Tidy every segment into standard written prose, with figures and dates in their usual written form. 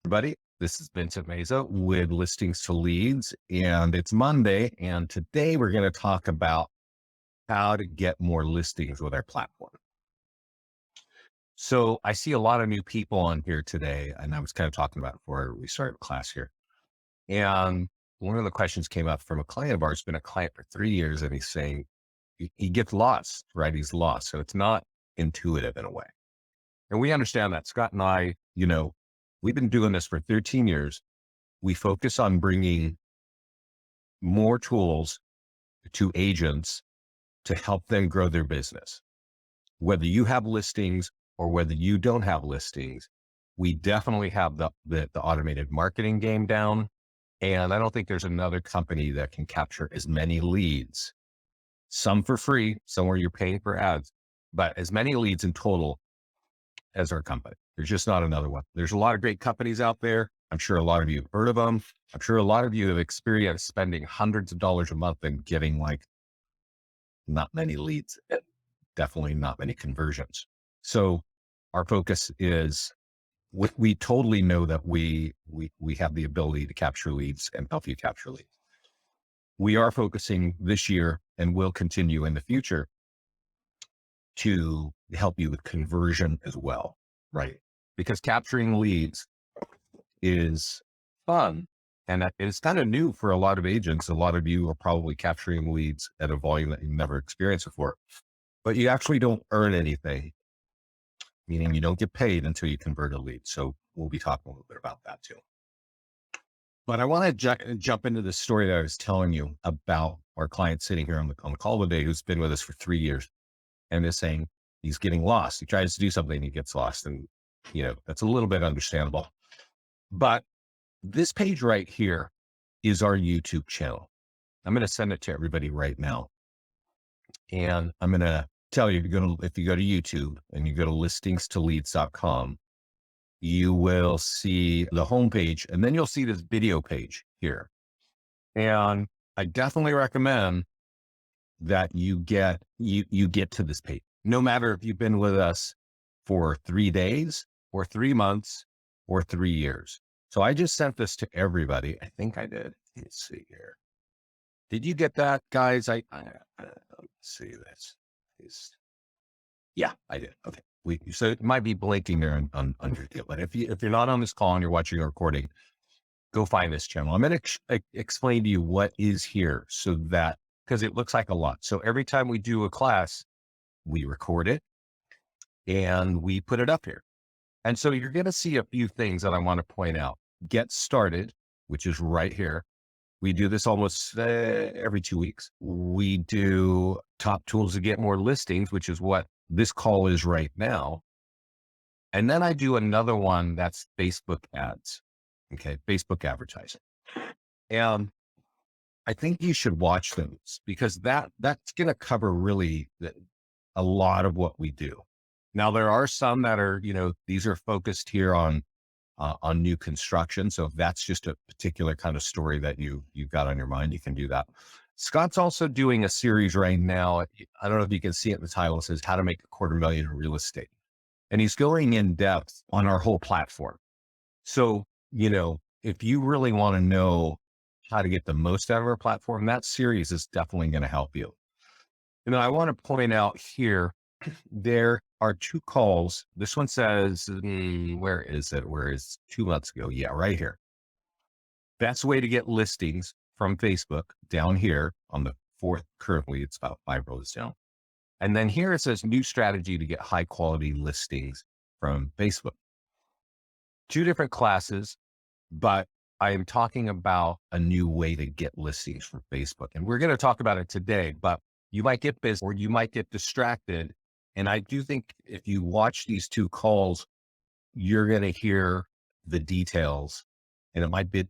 Everybody. This is Vincent Meza with Listings to Leads, and it's Monday. And today we're going to talk about how to get more listings with our platform. So I see a lot of new people on here today, and I was kind of talking about it before we started class here. And one of the questions came up from a client of ours, been a client for 3 years, and he's saying he gets lost, right? He's lost. So it's not intuitive in a way. And we understand that. Scott and I, we've been doing this for 13 years. We focus on bringing more tools to agents to help them grow their business. Whether you have listings or whether you don't have listings, we definitely have the automated marketing game down. And I don't think there's another company that can capture as many leads, some for free, some where you're paying for ads, but as many leads in total as our company. There's just not another one. There's a lot of great companies out there. I'm sure a lot of you have heard of them. I'm sure a lot of you have experienced spending hundreds of dollars a month and getting not many leads, definitely not many conversions. So our focus is we totally know that we have the ability to capture leads and help you capture leads. We are focusing this year and will continue in the future to help you with conversion as well, right? Because capturing leads is fun, and it's kind of new for a lot of agents. A lot of you are probably capturing leads at a volume that you've never experienced before, but you actually don't earn anything, meaning you don't get paid until you convert a lead. So we'll be talking a little bit about that too. But I want to jump into the story that I was telling you about our client sitting here on the call today, who's been with us for 3 years and is saying he's getting lost. He tries to do something and he gets lost. And, that's a little bit understandable. But this page right here is our YouTube channel. I'm going to send it to everybody right now. And I'm going to tell you, if you go to YouTube and you go to listingstoleads.com, you will see the homepage, and then you'll see this video page here. And I definitely recommend that you get to this page, no matter if you've been with us for 3 days or 3 months or 3 years. So I just sent this to everybody. I think I did. Let's see here. Did you get that, guys? Let's see this. Yeah, I did. Okay. So it might be blinking there on your deal, but if you're not on this call and you're watching a recording, go find this channel. I'm going to explain to you what is here, so that, because it looks like a lot. So every time we do a class, we record it and we put it up here. And so you're going to see a few things that I want to point out. Get started, which is right here. We do this almost every 2 weeks. We do top tools to get more listings, which is what this call is right now. And then I do another one that's Facebook ads. Okay. Facebook advertising. And I think you should watch those, because that's going to cover really a lot of what we do. Now, there are some that are, these are focused here on new construction. So if that's just a particular kind of story that you've got on your mind, you can do that. Scott's also doing a series right now. I don't know if you can see it in the title. It says how to make $250,000 in real estate. And he's going in depth on our whole platform. So, if you really want to know how to get the most out of our platform, that series is definitely going to help you. And I want to point out here, there are 2 calls. This one says, where is it? Where is 2 months ago? Yeah, right here. Best way to get listings from Facebook, down here on the 4th, currently it's about 5 rows down. And then here it says new strategy to get high quality listings from Facebook. 2 different classes, but I am talking about a new way to get listings from Facebook. And we're going to talk about it today, but you might get busy or you might get distracted. And I do think if you watch these 2 calls, you're going to hear the details, and it might be,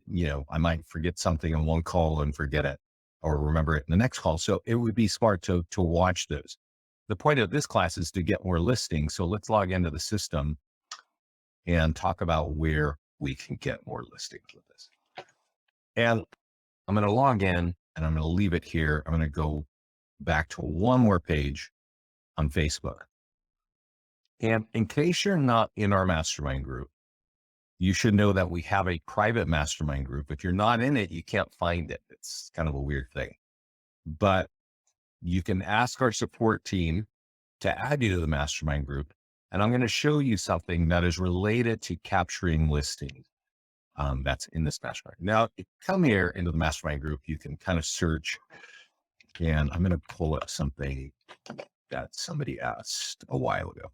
I might forget something in one call and forget it or remember it in the next call. So it would be smart to watch those. The point of this class is to get more listings. So let's log into the system and talk about where we can get more listings with this. And I'm going to log in and I'm going to leave it here. I'm going to go back to one more page on Facebook. And in case you're not in our mastermind group, you should know that we have a private mastermind group. If you're not in it, you can't find it. It's kind of a weird thing, but you can ask our support team to add you to the mastermind group. And I'm going to show you something that is related to capturing listings. That's in this mastermind. Now, if you come here into the mastermind group, you can kind of search, and I'm going to pull up something that somebody asked a while ago.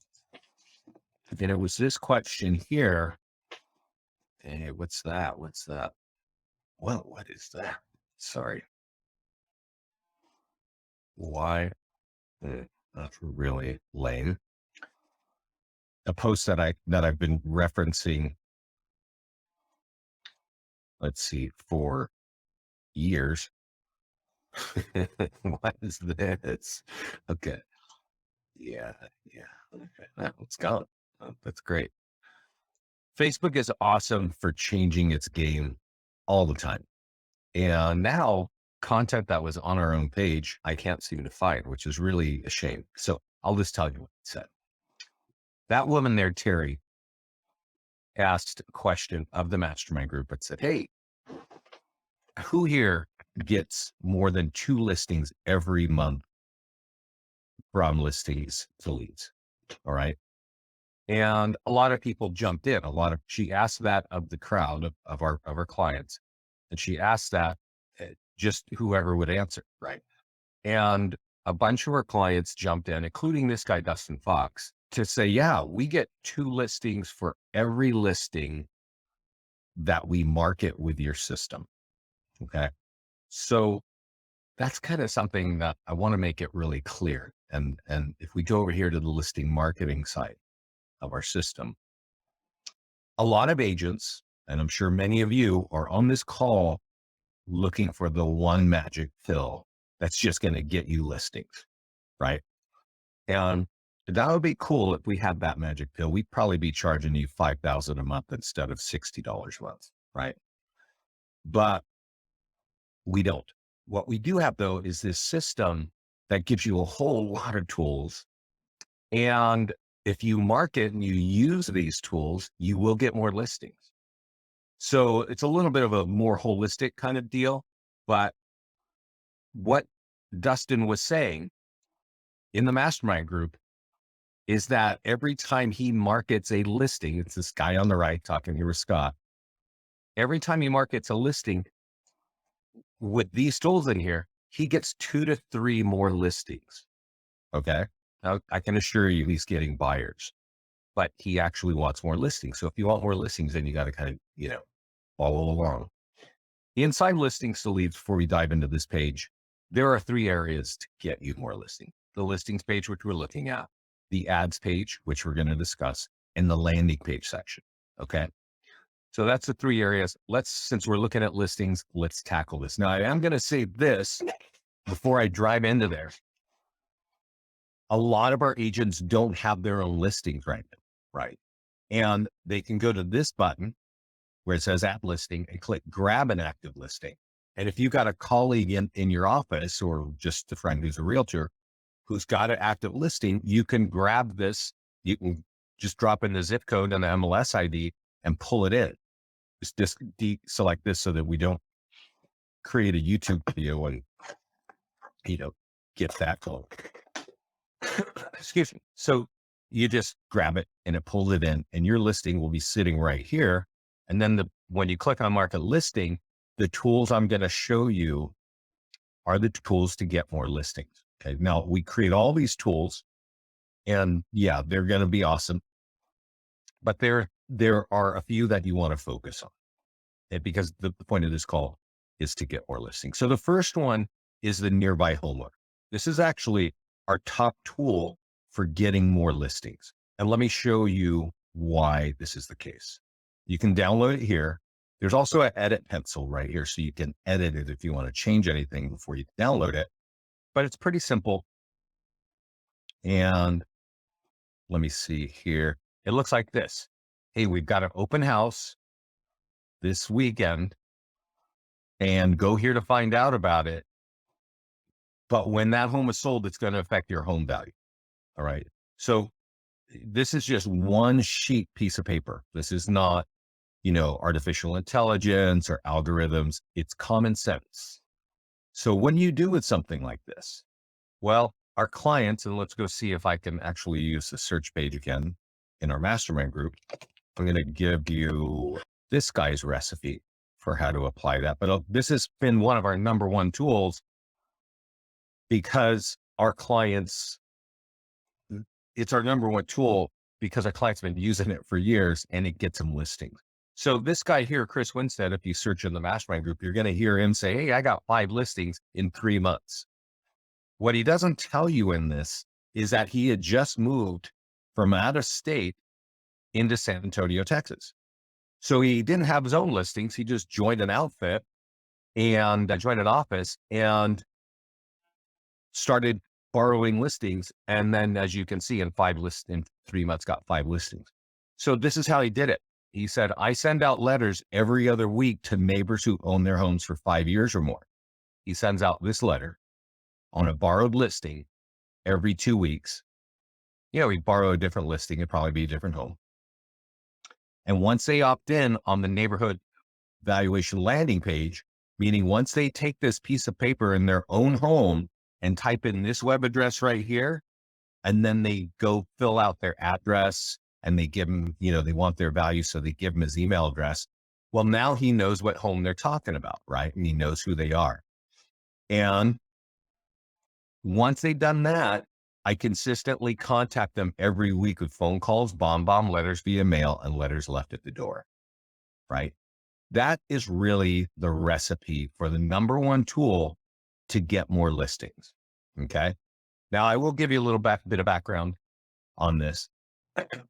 And it was this question here. Hey, what's that? What's that? Well, what is that? Sorry. Why? That's really lame. A post that I've been referencing, let's see, for years. What is this? Okay. Yeah. Okay. It's gone. That's great. Facebook is awesome for changing its game all the time. And now content that was on our own page, I can't seem to find, which is really a shame. So I'll just tell you what it said. That woman there, Terry, asked a question of the mastermind group. It said, hey, who here gets more than 2 listings every month from listings to leads? All right. And a lot of people jumped in. She asked that of the crowd of our clients. And she asked that just whoever would answer. Right. And a bunch of our clients jumped in, including this guy, Dustin Fox, to say, yeah, we get 2 listings for every listing that we market with your system. Okay. So that's kind of something that I want to make it really clear. And if we go over here to the listing marketing side of our system, a lot of agents, and I'm sure many of you are on this call looking for the one magic pill that's just going to get you listings, right? And that would be cool if we had that magic pill. We'd probably be charging you $5,000 a month instead of $60 a month, right? But we don't. What we do have though is this system that gives you a whole lot of tools. And if you market and you use these tools, you will get more listings. So it's a little bit of a more holistic kind of deal. But what Dustin was saying in the mastermind group is that every time he markets a listing, it's this guy on the right talking here with Scott. Every time he markets a listing with these tools in here, he gets 2 to 3 more listings. Okay. Now I can assure you he's getting buyers, but he actually wants more listings. So if you want more listings, then you got to kind of, follow along. Inside listings to leads, before we dive into this page, there are 3 areas to get you more listings. The listings page, which we're looking at, the ads page, which we're going to discuss, and the landing page section. Okay. So that's the 3 areas. Since we're looking at listings, let's tackle this. Now I am going to say this before I drive into there. A lot of our agents don't have their own listings right now, right? And they can go to this button where it says add listing and click grab an active listing. And if you've got a colleague in your office or just a friend who's a realtor who's got an active listing, you can grab this. You can just drop in the zip code and the MLS ID and pull it in. Just deselect this so that we don't create a YouTube video and, get that going. Excuse me. So you just grab it and it pulls it in and your listing will be sitting right here. And then when you click on market listing, the tools I'm going to show you are the tools to get more listings. Okay. Now we create all these tools and yeah, they're going to be awesome, but there are a few that you want to focus on. And because the point of this call is to get more listings. So the first one is the nearby homeowner. This is actually our top tool for getting more listings. And let me show you why this is the case. You can download it here. There's also an edit pencil right here. So you can edit it if you want to change anything before you download it, but it's pretty simple. And let me see here. It looks like this. Hey, we've got an open house this weekend and go here to find out about it. But when that home is sold, it's going to affect your home value. All right. So this is just one sheet piece of paper. This is not, artificial intelligence or algorithms. It's common sense. So what do you do with something like this? Well, our clients, and let's go see if I can actually use the search page again in our mastermind group. I'm going to give you this guy's recipe for how to apply that. But this has been one of our number one tools because our clients, it's our number one tool because our clients have been using it for years and it gets them listings. So this guy here, Chris Winstead, if you search in the mastermind group, you're going to hear him say, hey, I got 5 listings in 3 months. What he doesn't tell you in this is that he had just moved from out of state into San Antonio, Texas. So he didn't have his own listings. He just joined an outfit and joined an office and started borrowing listings. And then, as you can see, in 3 months, got 5 listings. So this is how he did it. He said, I send out letters every other week to neighbors who own their homes for 5 years or more. He sends out this letter on a borrowed listing every 2 weeks. We borrow a different listing. It'd probably be a different home. And once they opt in on the neighborhood valuation landing page, meaning once they take this piece of paper in their own home and type in this web address right here, and then they go fill out their address and they give him, they want their value. So they give him his email address. Well, now he knows what home they're talking about, right? And he knows who they are. And once they've done that, I consistently contact them every week with phone calls, bomb letters via mail, and letters left at the door, right? That is really the recipe for the number one tool to get more listings. Okay. Now I will give you a little bit of background on this.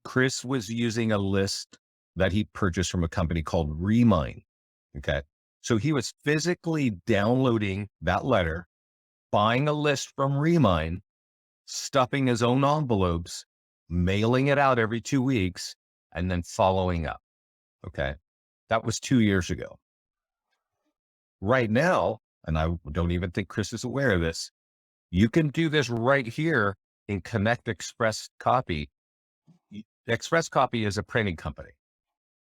Chris was using a list that he purchased from a company called Remine. Okay. So he was physically downloading that letter, buying a list from Remine, stuffing his own envelopes, mailing it out every 2 weeks, and then following up. Okay. That was 2 years ago. Right now, and I don't even think Chris is aware of this, you can do this right here in Connect Express Copy. Express Copy is a printing company,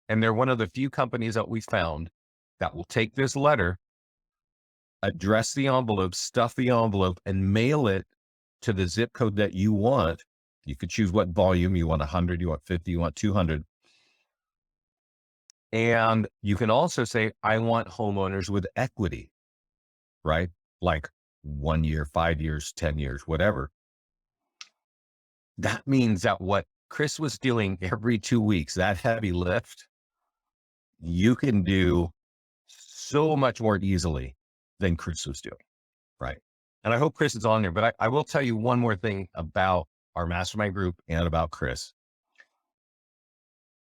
and they're one of the few companies that we found that will take this letter, address the envelope, stuff the envelope, and mail it to the zip code that you want. You could choose what volume you want, 100, you want 50, you want 200. And you can also say, I want homeowners with equity, right? Like 1 year, 5 years, 10 years, whatever. That means that what Chris was doing every 2 weeks, that heavy lift, you can do so much more easily than Chris was doing, right? And I hope Chris is on there, but I will tell you one more thing about our mastermind group and about Chris.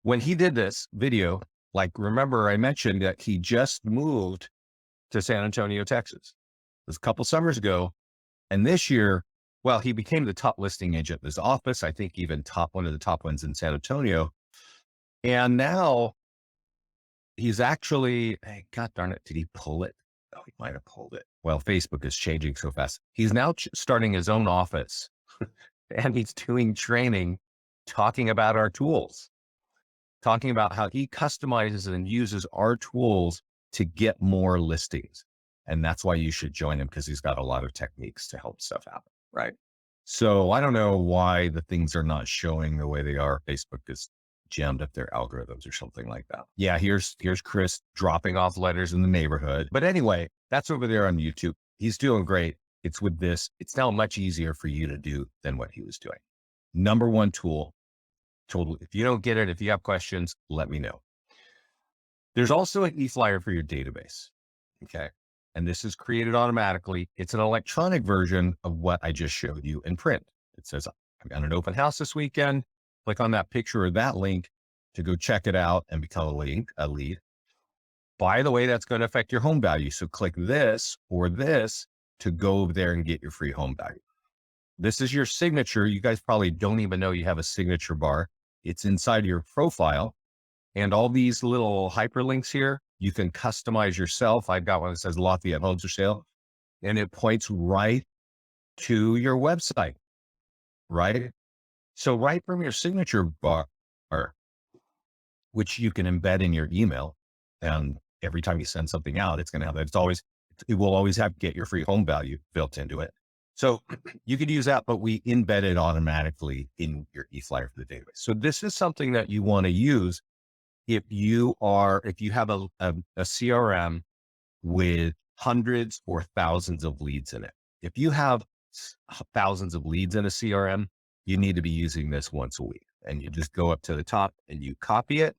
When he did this video, like, remember I mentioned that he just moved to San Antonio, Texas. It was a couple summers ago. And this year, well, he became the top listing agent in his office. I think even one of the top ones in San Antonio. And now he's actually, hey, God darn it, did he pull it? Oh, he might have pulled it. Well, Facebook is changing so fast. He's now starting his own office and he's doing training, talking about our tools, talking about how he customizes and uses our tools to get more listings. And that's why you should join him, because he's got a lot of techniques to help stuff happen. Right. So I don't know why the things are not showing the way they are. Facebook is jammed up their algorithms or something like that. Yeah. Here's Chris dropping off letters in the neighborhood. But anyway, that's over there on YouTube. He's doing great. It's with this. It's now much easier for you to do than what he was doing. Number one tool. Totally. If you don't get it, if you have questions, let me know. There's also an e-flyer for your database. Okay. And this is created automatically. It's an electronic version of what I just showed you in print. It says, I'm at an open house this weekend. Click on that picture or that link to go check it out and become a lead. By the way, that's going to affect your home value. So click this or this to go over there and get your free home value. This is your signature. You guys probably don't even know you have a signature bar. It's inside your profile. And all these little hyperlinks here, you can customize yourself. I've got one that says Lafayette Homes for Sale, and it points right to your website, right? So right from your signature bar, which you can embed in your email. And every time you send something out, it's going to have that. It will always have get your free home value built into it. So you could use that, but we embed it automatically in your e-flyer for the database. So this is something that you want to use if you have a CRM with hundreds or thousands of leads in it. If you have thousands of leads in a CRM, you need to be using this once a week. And you just go up to the top and you copy it.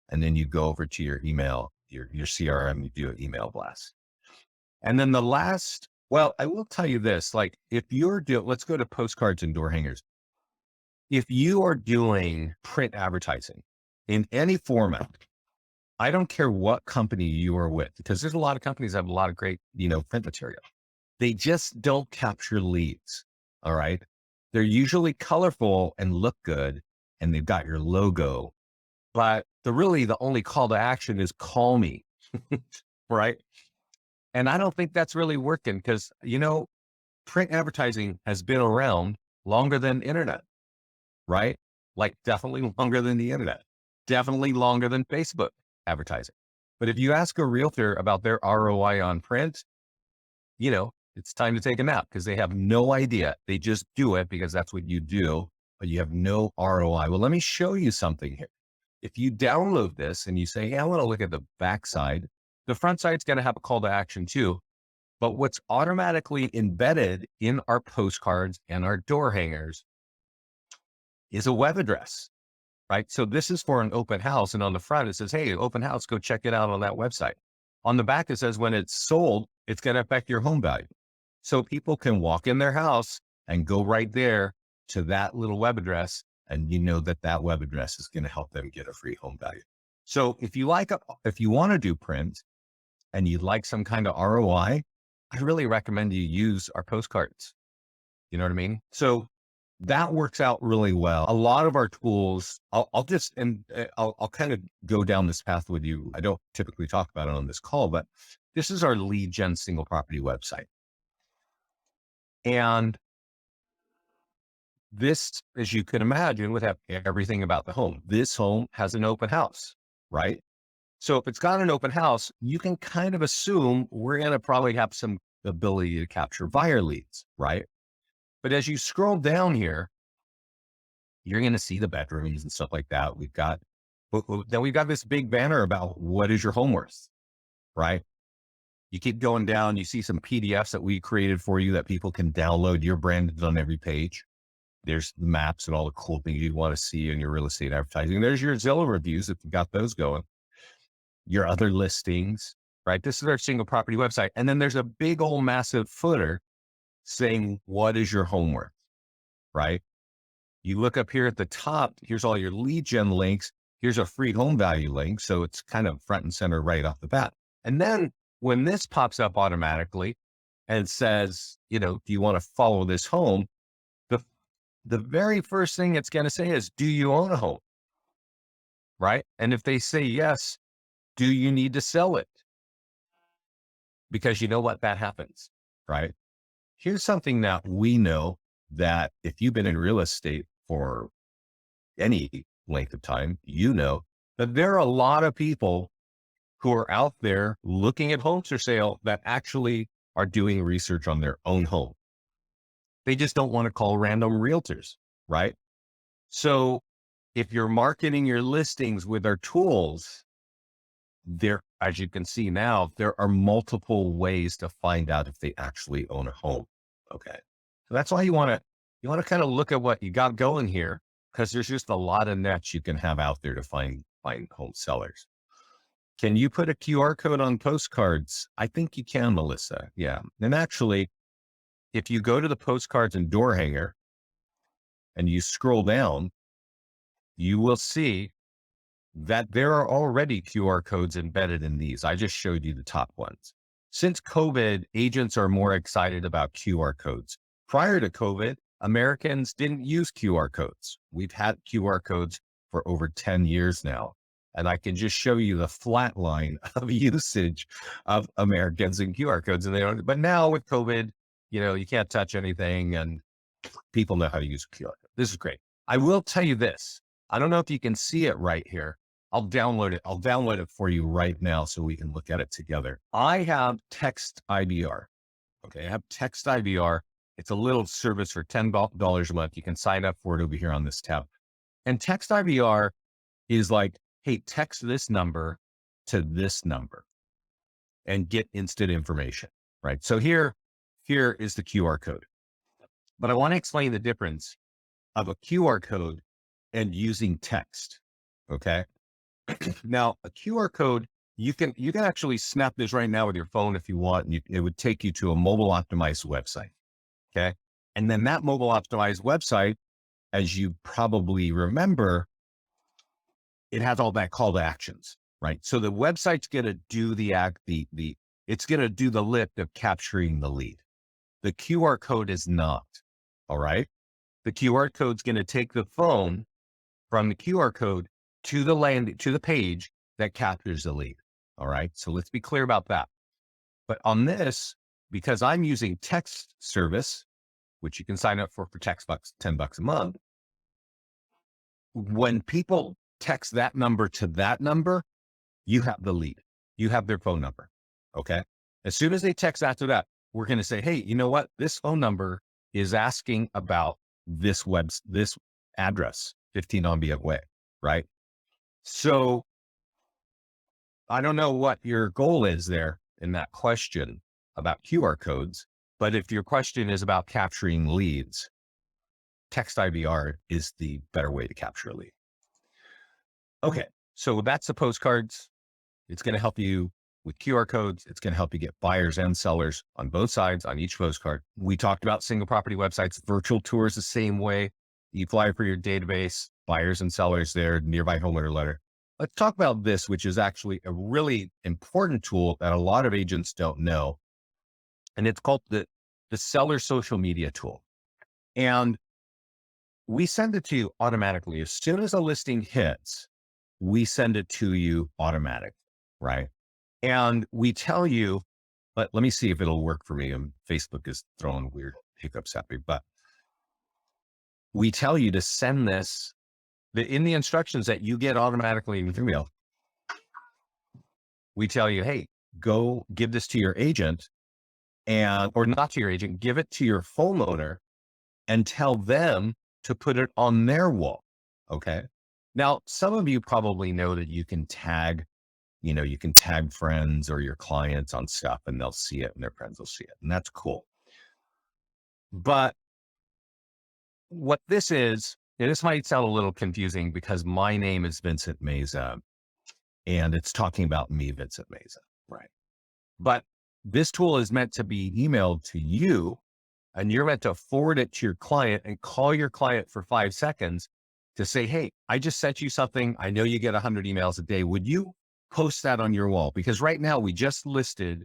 And then you go over to your email, your CRM, you do an email blast. And then I will tell you this, like if let's go to postcards and door hangers. If you are doing print advertising in any format, I don't care what company you are with, because there's a lot of companies that have a lot of great, print material. They just don't capture leads. All right. They're usually colorful and look good, and they've got your logo, but the only call to action is call me. Right. And I don't think that's really working because, print advertising has been around longer than internet, right? Like definitely longer than the internet, definitely longer than Facebook advertising. But if you ask a realtor about their ROI on print, it's time to take a nap because they have no idea. They just do it because that's what you do, but you have no ROI. Well, let me show you something here. If you download this and you say, hey, I want to look at the back side, the front side's going to have a call to action too. But what's automatically embedded in our postcards and our door hangers is a web address, right? So this is for an open house. And on the front, it says, hey, open house, go check it out on that website. On the back, it says when it's sold, it's going to affect your home value. So people can walk in their house and go right there to that little web address. And you know that web address is going to help them get a free home value. So if you want to do print and you'd like some kind of ROI, I really recommend you use our postcards. You know what I mean? So that works out really well. A lot of our tools, I'll kind of go down this path with you. I don't typically talk about it on this call, but this is our lead gen single property website. And this, as you can imagine, would have everything about the home. This home has an open house, right? So if it's got an open house, you can kind of assume we're going to probably have some ability to capture buyer leads, right? But as you scroll down here, you're going to see the bedrooms and stuff like that. Then we've got this big banner about what is your home worth, right? You keep going down, you see some PDFs that we created for you that people can download. You're branded on every page. There's the maps and all the cool things you want to see in your real estate advertising. There's your Zillow reviews if you got those going. Your other listings, right? This is our single property website. And then there's a big old massive footer saying, what is your home worth, right? You look up here at the top, here's all your lead gen links. Here's a free home value link. So it's kind of front and center right off the bat. And then when this pops up automatically and says, do you want to follow this home? The very first thing it's going to say is, do you own a home? Right? And if they say yes, do you need to sell it? Because you know what, that happens, right? Here's something that we know that if you've been in real estate for any length of time, you know that there are a lot of people who are out there looking at homes for sale that actually are doing research on their own home. They just don't want to call random realtors, right? So if you're marketing your listings with our tools, as you can see now, there are multiple ways to find out if they actually own a home. Okay. So that's why you want to kind of look at what you got going here, because there's just a lot of nets you can have out there to find home sellers. Can you put a QR code on postcards? I think you can, Melissa. Yeah. And actually, if you go to the postcards and door hanger and you scroll down, you will see that there are already QR codes embedded in these. I just showed you the top ones. Since COVID, agents are more excited about QR codes. Prior to COVID, Americans didn't use QR codes. We've had QR codes for over 10 years now. And I can just show you the flat line of usage of Americans and QR codes. But now with COVID, you can't touch anything and people know how to use a QR code. This is great. I will tell you this. I don't know if you can see it right here. I'll download it. I'll download it for you right now so we can look at it together. I have Text IBR. Okay. I have Text IBR. It's a little service for $10 a month. You can sign up for it over here on this tab. And Text IBR is like, hey, text this number to this number and get instant information, right? So here is the QR code. But I want to explain the difference of a QR code and using text. Okay. Now a QR code, you can actually snap this right now with your phone if you want, and it would take you to a mobile optimized website. Okay. And then that mobile optimized website, as you probably remember, it has all that call to actions, right? So the website's going to do it's going to do the lift of capturing the lead. The QR code is not. All right. The QR code's going to take the phone from the QR code to the page that captures the lead. All right. So let's be clear about that. But on this, because I'm using text service, which you can sign up for text bucks, $10 a month. When people text that number to that number, you have the lead. You have their phone number. Okay. As soon as they text that to that, we're going to say, hey, you know what? This phone number is asking about this address, 15 Onbiet Way, right? So I don't know what your goal is there in that question about QR codes, but if your question is about capturing leads, Text IVR is the better way to capture a lead. Okay, so that's the postcards. It's going to help you with QR codes. It's going to help you get buyers and sellers on both sides on each postcard. We talked about single property websites, virtual tours the same way. You fly for your database, buyers and sellers there, nearby homeowner letter. Let's talk about this, which is actually a really important tool that a lot of agents don't know. And it's called the seller social media tool. And we send it to you automatically. As soon as a listing hits, we send it to you automatically, right? And we tell you, let me see if it'll work for me. And Facebook is throwing weird hiccups at me, but we tell you to send this in the instructions that you get automatically in your email. We tell you, hey, go give this to your agent or not to your agent, give it to your homeowner and tell them to put it on their wall. Okay. Now, some of you probably know that you can tag friends or your clients on stuff and they'll see it and their friends will see it. And that's cool. But what this is, and this might sound a little confusing because my name is Vincent Meza and it's talking about me, Vincent Meza. Right. But this tool is meant to be emailed to you and you're meant to forward it to your client and call your client for 5 seconds to say, hey, I just sent you something. I know you get 100 emails a day. Would you post that on your wall? Because right now we just listed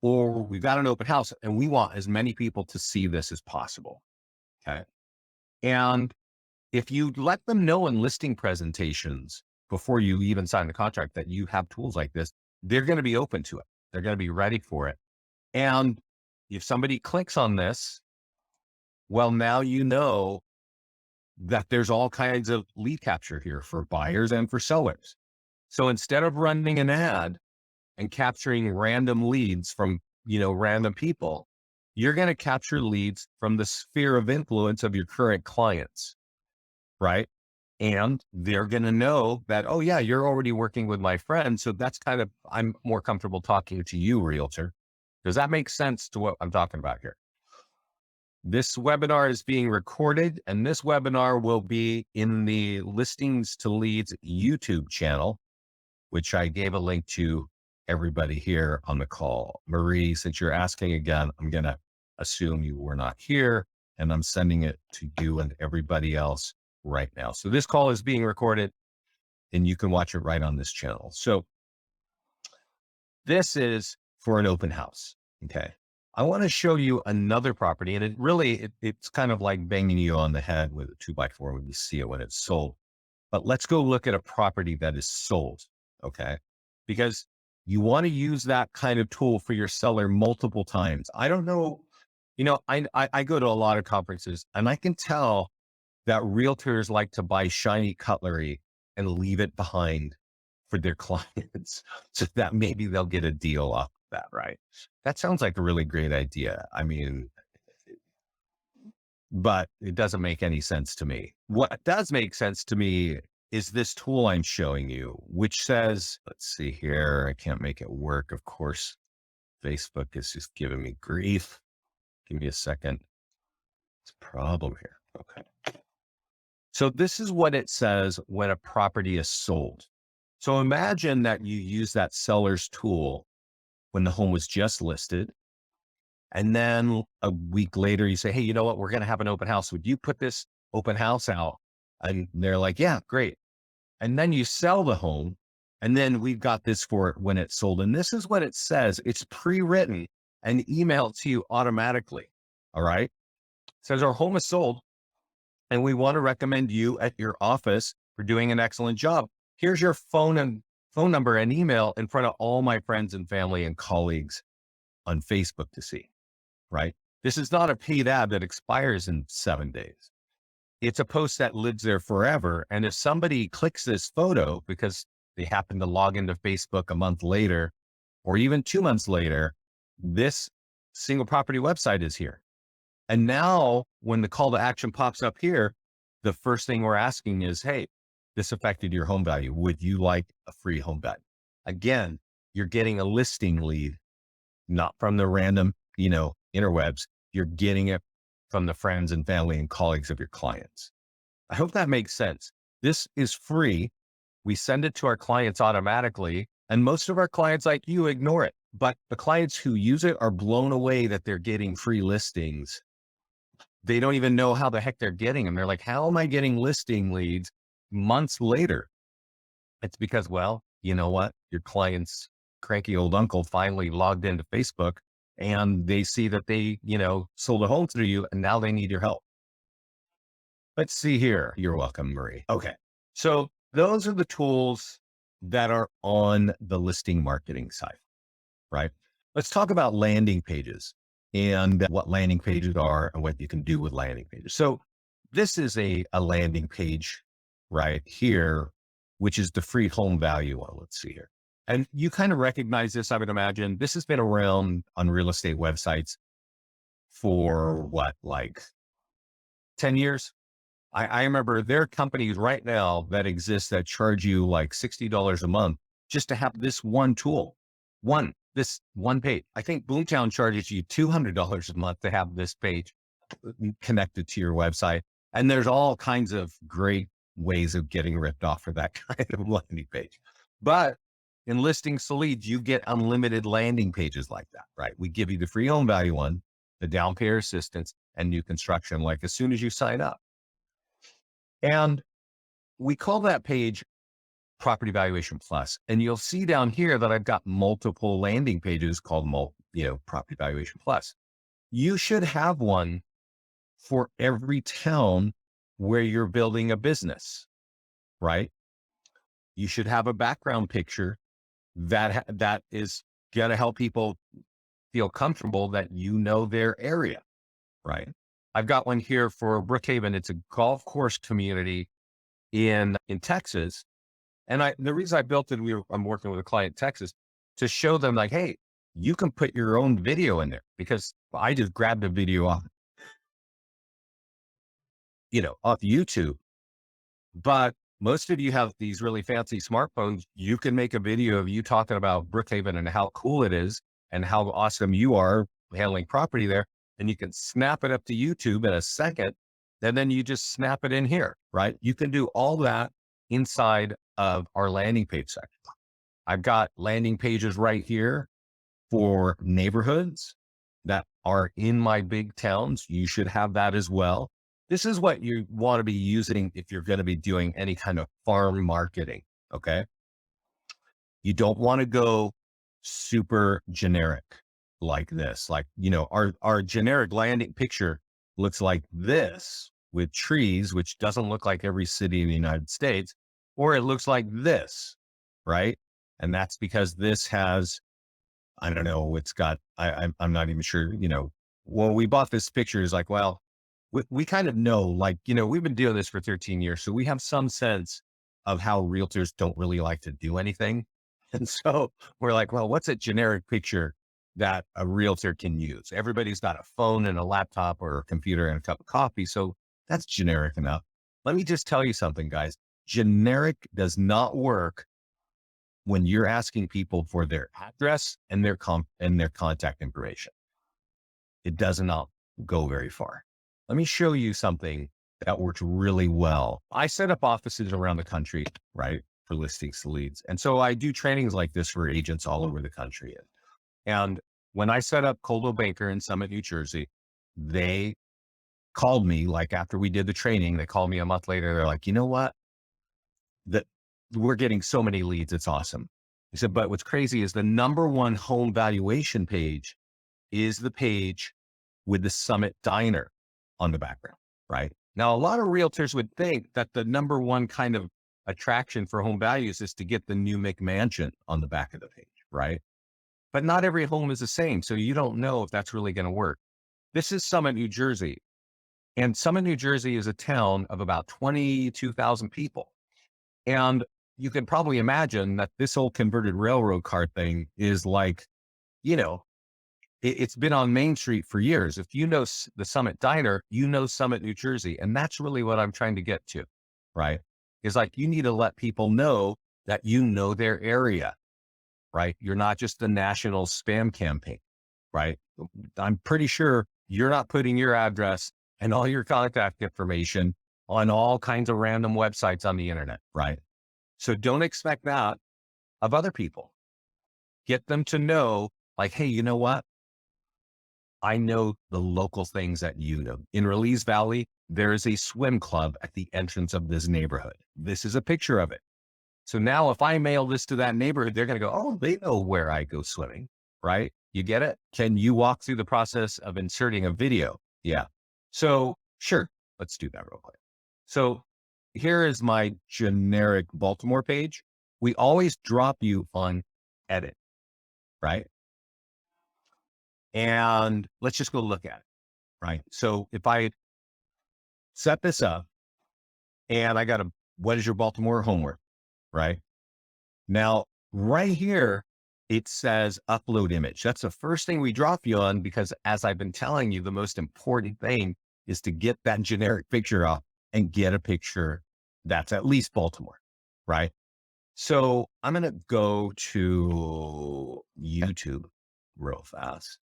or we've got an open house and we want as many people to see this as possible. Okay. And if you let them know in listing presentations before you even sign the contract that you have tools like this, they're going to be open to it. They're going to be ready for it. And if somebody clicks on this, well, now you know that there's all kinds of lead capture here for buyers and for sellers. So instead of running an ad and capturing random leads from, random people, you're going to capture leads from the sphere of influence of your current clients, right? And they're going to know that, oh yeah, you're already working with my friend. So that's I'm more comfortable talking to you, realtor. Does that make sense to what I'm talking about here? This webinar is being recorded and this webinar will be in the Listings to Leads YouTube channel, which I gave a link to everybody here on the call. Marie, since you're asking again, I'm going to assume you were not here and I'm sending it to you and everybody else right now. So this call is being recorded and you can watch it right on this channel. So this is for an open house. Okay. I want to show you another property and it's kind of like banging you on the head with a 2x4 when you see it when it's sold. But let's go look at a property that is sold. Okay. Because you want to use that kind of tool for your seller multiple times. I don't know, I go to a lot of conferences and I can tell that realtors like to buy shiny cutlery and leave it behind for their clients so that maybe they'll get a deal off of that, right? That sounds like a really great idea. I mean, but it doesn't make any sense to me. What does make sense to me is this tool I'm showing you, which says, let's see here, I can't make it work. Of course, Facebook is just giving me grief. Give me a second. It's a problem here. Okay. So this is what it says when a property is sold. So imagine that you use that seller's tool when the home was just listed. And then a week later, you say, hey, you know what? We're going to have an open house. Would you put this open house out? And they're like, yeah, great. And then you sell the home. And then we've got this for it when it's sold. And this is what it says. It's pre-written and emailed to you automatically. All right. It says our home is sold and we want to recommend you at your office for doing an excellent job. Here's your phone number and email in front of all my friends and family and colleagues on Facebook to see. Right? This is not a paid ad that expires in 7 days. It's a post that lives there forever. And if somebody clicks this photo because they happen to log into Facebook a month later, or even 2 months later, this single property website is here. And now when the call to action pops up here, the first thing we're asking is, hey, this affected your home value. Would you like a free home value? Again, you're getting a listing lead, not from the random, interwebs. You're getting it from the friends and family and colleagues of your clients. I hope that makes sense. This is free. We send it to our clients automatically. And most of our clients like you ignore it. But the clients who use it are blown away that they're getting free listings. They don't even know how the heck they're getting them. They're like, how am I getting listing leads months later? It's because, well, you know what? Your client's cranky old uncle finally logged into Facebook and they see that they, sold a home through you and now they need your help. Let's see here. You're welcome, Marie. Okay. So those are the tools that are on the listing marketing side, right? Let's talk about landing pages and what landing pages are and what you can do with landing pages. So this is a landing page right here, which is the free home value one. Let's see here. And you kind of recognize this, I would imagine. This has been around on real estate websites for what, like 10 years? I remember there are companies right now that exist that charge you like $60 a month just to have this one tool, this one page. I think Boomtown charges you $200 a month to have this page connected to your website. And there's all kinds of great ways of getting ripped off for that kind of landing page. But in Listings to Leads, you get unlimited landing pages like that, right? We give you the free home value one, the down payer assistance, and new construction, like as soon as you sign up. And we call that page Property Valuation Plus. And you'll see down here that I've got multiple landing pages called, Property Valuation Plus. You should have one for every town where you're building a business, right? You should have a background picture that is going to help people feel comfortable that you know their area, right? I've got one here for Brookhaven. It's a golf course community in Texas. And the reason I built it, I'm working with a client in Texas to show them like, hey, you can put your own video in there because I just grabbed a video off YouTube. But most of you have these really fancy smartphones. You can make a video of you talking about Brookhaven and how cool it is and how awesome you are handling property there. And you can snap it up to YouTube in a second. And then you just snap it in here, right? You can do all that inside of our landing page section. I've got landing pages right here for neighborhoods that are in my big towns. You should have that as well. This is what you want to be using if you're going to be doing any kind of farm marketing. Okay. You don't want to go super generic like this. Like, our generic landing picture looks like this with trees, which doesn't look like every city in the United States, or it looks like this, right? And that's because this has, I don't know, it's got, I'm not even sure, when we bought this picture is like, well, we kind of know, like, we've been doing this for 13 years. So we have some sense of how realtors don't really like to do anything. And so we're like, well, what's a generic picture that a realtor can use? Everybody's got a phone and a laptop or a computer and a cup of coffee. So that's generic enough. Let me just tell you something, guys. Generic does not work when you're asking people for their address and their contact information. It does not go very far. Let me show you something that works really well. I set up offices around the country, right, for listings to leads. And so I do trainings like this for agents all over the country. And when I set up Coldwell Banker in Summit, New Jersey, they called me like after we did the training, they called me a month later. They're like, you know what? That we're getting so many leads. It's awesome. He said, but what's crazy is the number one home valuation page is the page with the Summit Diner on the background, right? Now, a lot of realtors would think that the number one kind of attraction for home values is to get the new McMansion on the back of the page, right? But not every home is the same. So you don't know if that's really going to work. This is Summit, New Jersey. And Summit, New Jersey is a town of about 22,000 people. And you can probably imagine that this old converted railroad car thing is like, you know, it's been on Main Street for years. If you know the Summit Diner, you know Summit, New Jersey. And that's really what I'm trying to get to, right? Is like, you need to let people know that you know their area, right? You're not just a national spam campaign, right? I'm pretty sure you're not putting your address and all your contact information on all kinds of random websites on the internet, right? So don't expect that of other people. Get them to know, like, hey, you know what? I know the local things that you know. In Release Valley, there is a swim club at the entrance of this neighborhood. This is a picture of it. So now if I mail this to that neighborhood, they're going to go, oh, they know where I go swimming, right? You get it? Can you walk through the process of inserting a video? Yeah. So sure, let's do that real quick. So here is my generic Baltimore page. We always drop you on edit, right? And let's just go look at it, right? So if I set this up and I got what is your Baltimore homework, right? Now, right here, it says upload image. That's the first thing we drop you on because as I've been telling you, the most important thing is to get that generic picture off and get a picture that's at least Baltimore, right? So I'm going to go to YouTube real fast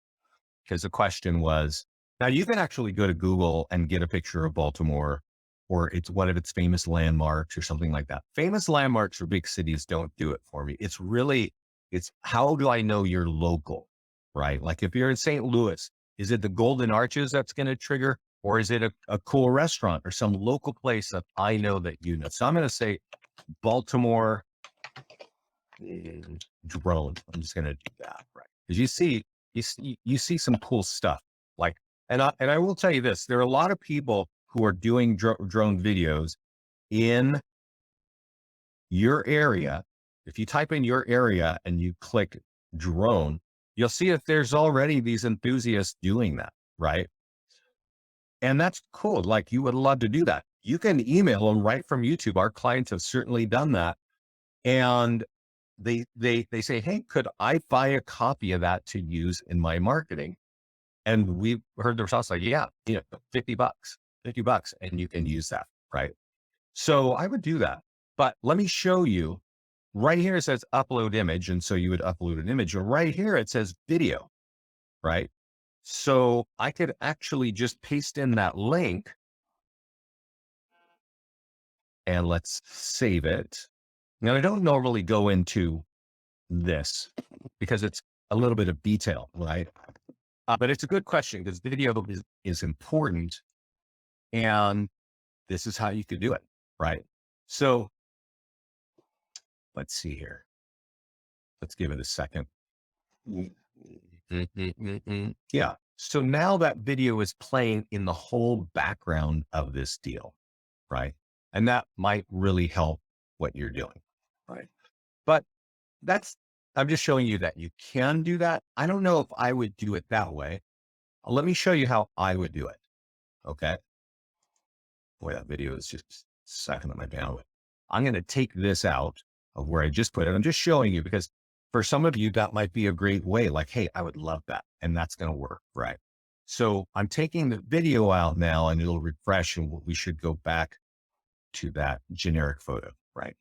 because the question was, now you can actually go to Google and get a picture of Baltimore or it's one of its famous landmarks or something like that. Famous landmarks for big cities don't do it for me. It's how do I know you're local, right? Like if you're in St. Louis, is it the Golden Arches that's going to trigger, or is it a cool restaurant or some local place that I know that you know? So I'm going to say Baltimore drone. I'm just going to do that, right? Because you see some cool stuff like, and I will tell you this, there are a lot of people who are doing drone videos in your area. If you type in your area and you click drone, you'll see that there's already these enthusiasts doing that, right? And that's cool. Like you would love to do that. You can email them right from YouTube. Our clients have certainly done that. And they say, hey, could I buy a copy of that to use in my marketing? And we've heard the response like, yeah, you know, $50, and you can use that, right? So I would do that. But let me show you right here. It says upload image. And so you would upload an image. And right here, it says video, right? So I could actually just paste in that link and let's save it. Now, I don't normally go into this because it's a little bit of detail, right? But it's a good question because video is important. And this is how you could do it, right? So let's see here. Let's give it a second. Yeah. So now that video is playing in the whole background of this deal, right? And that might really help what you're doing, right? But I'm just showing you that you can do that. I don't know if I would do it that way. Let me show you how I would do it. Okay. Boy, that video is just sucking at my bandwidth. I'm going to take this out of where I just put it. I'm just showing you because for some of you, that might be a great way. Like, hey, I would love that. And that's going to work. Right. So I'm taking the video out now and it'll refresh and we should go back to that generic photo. Right.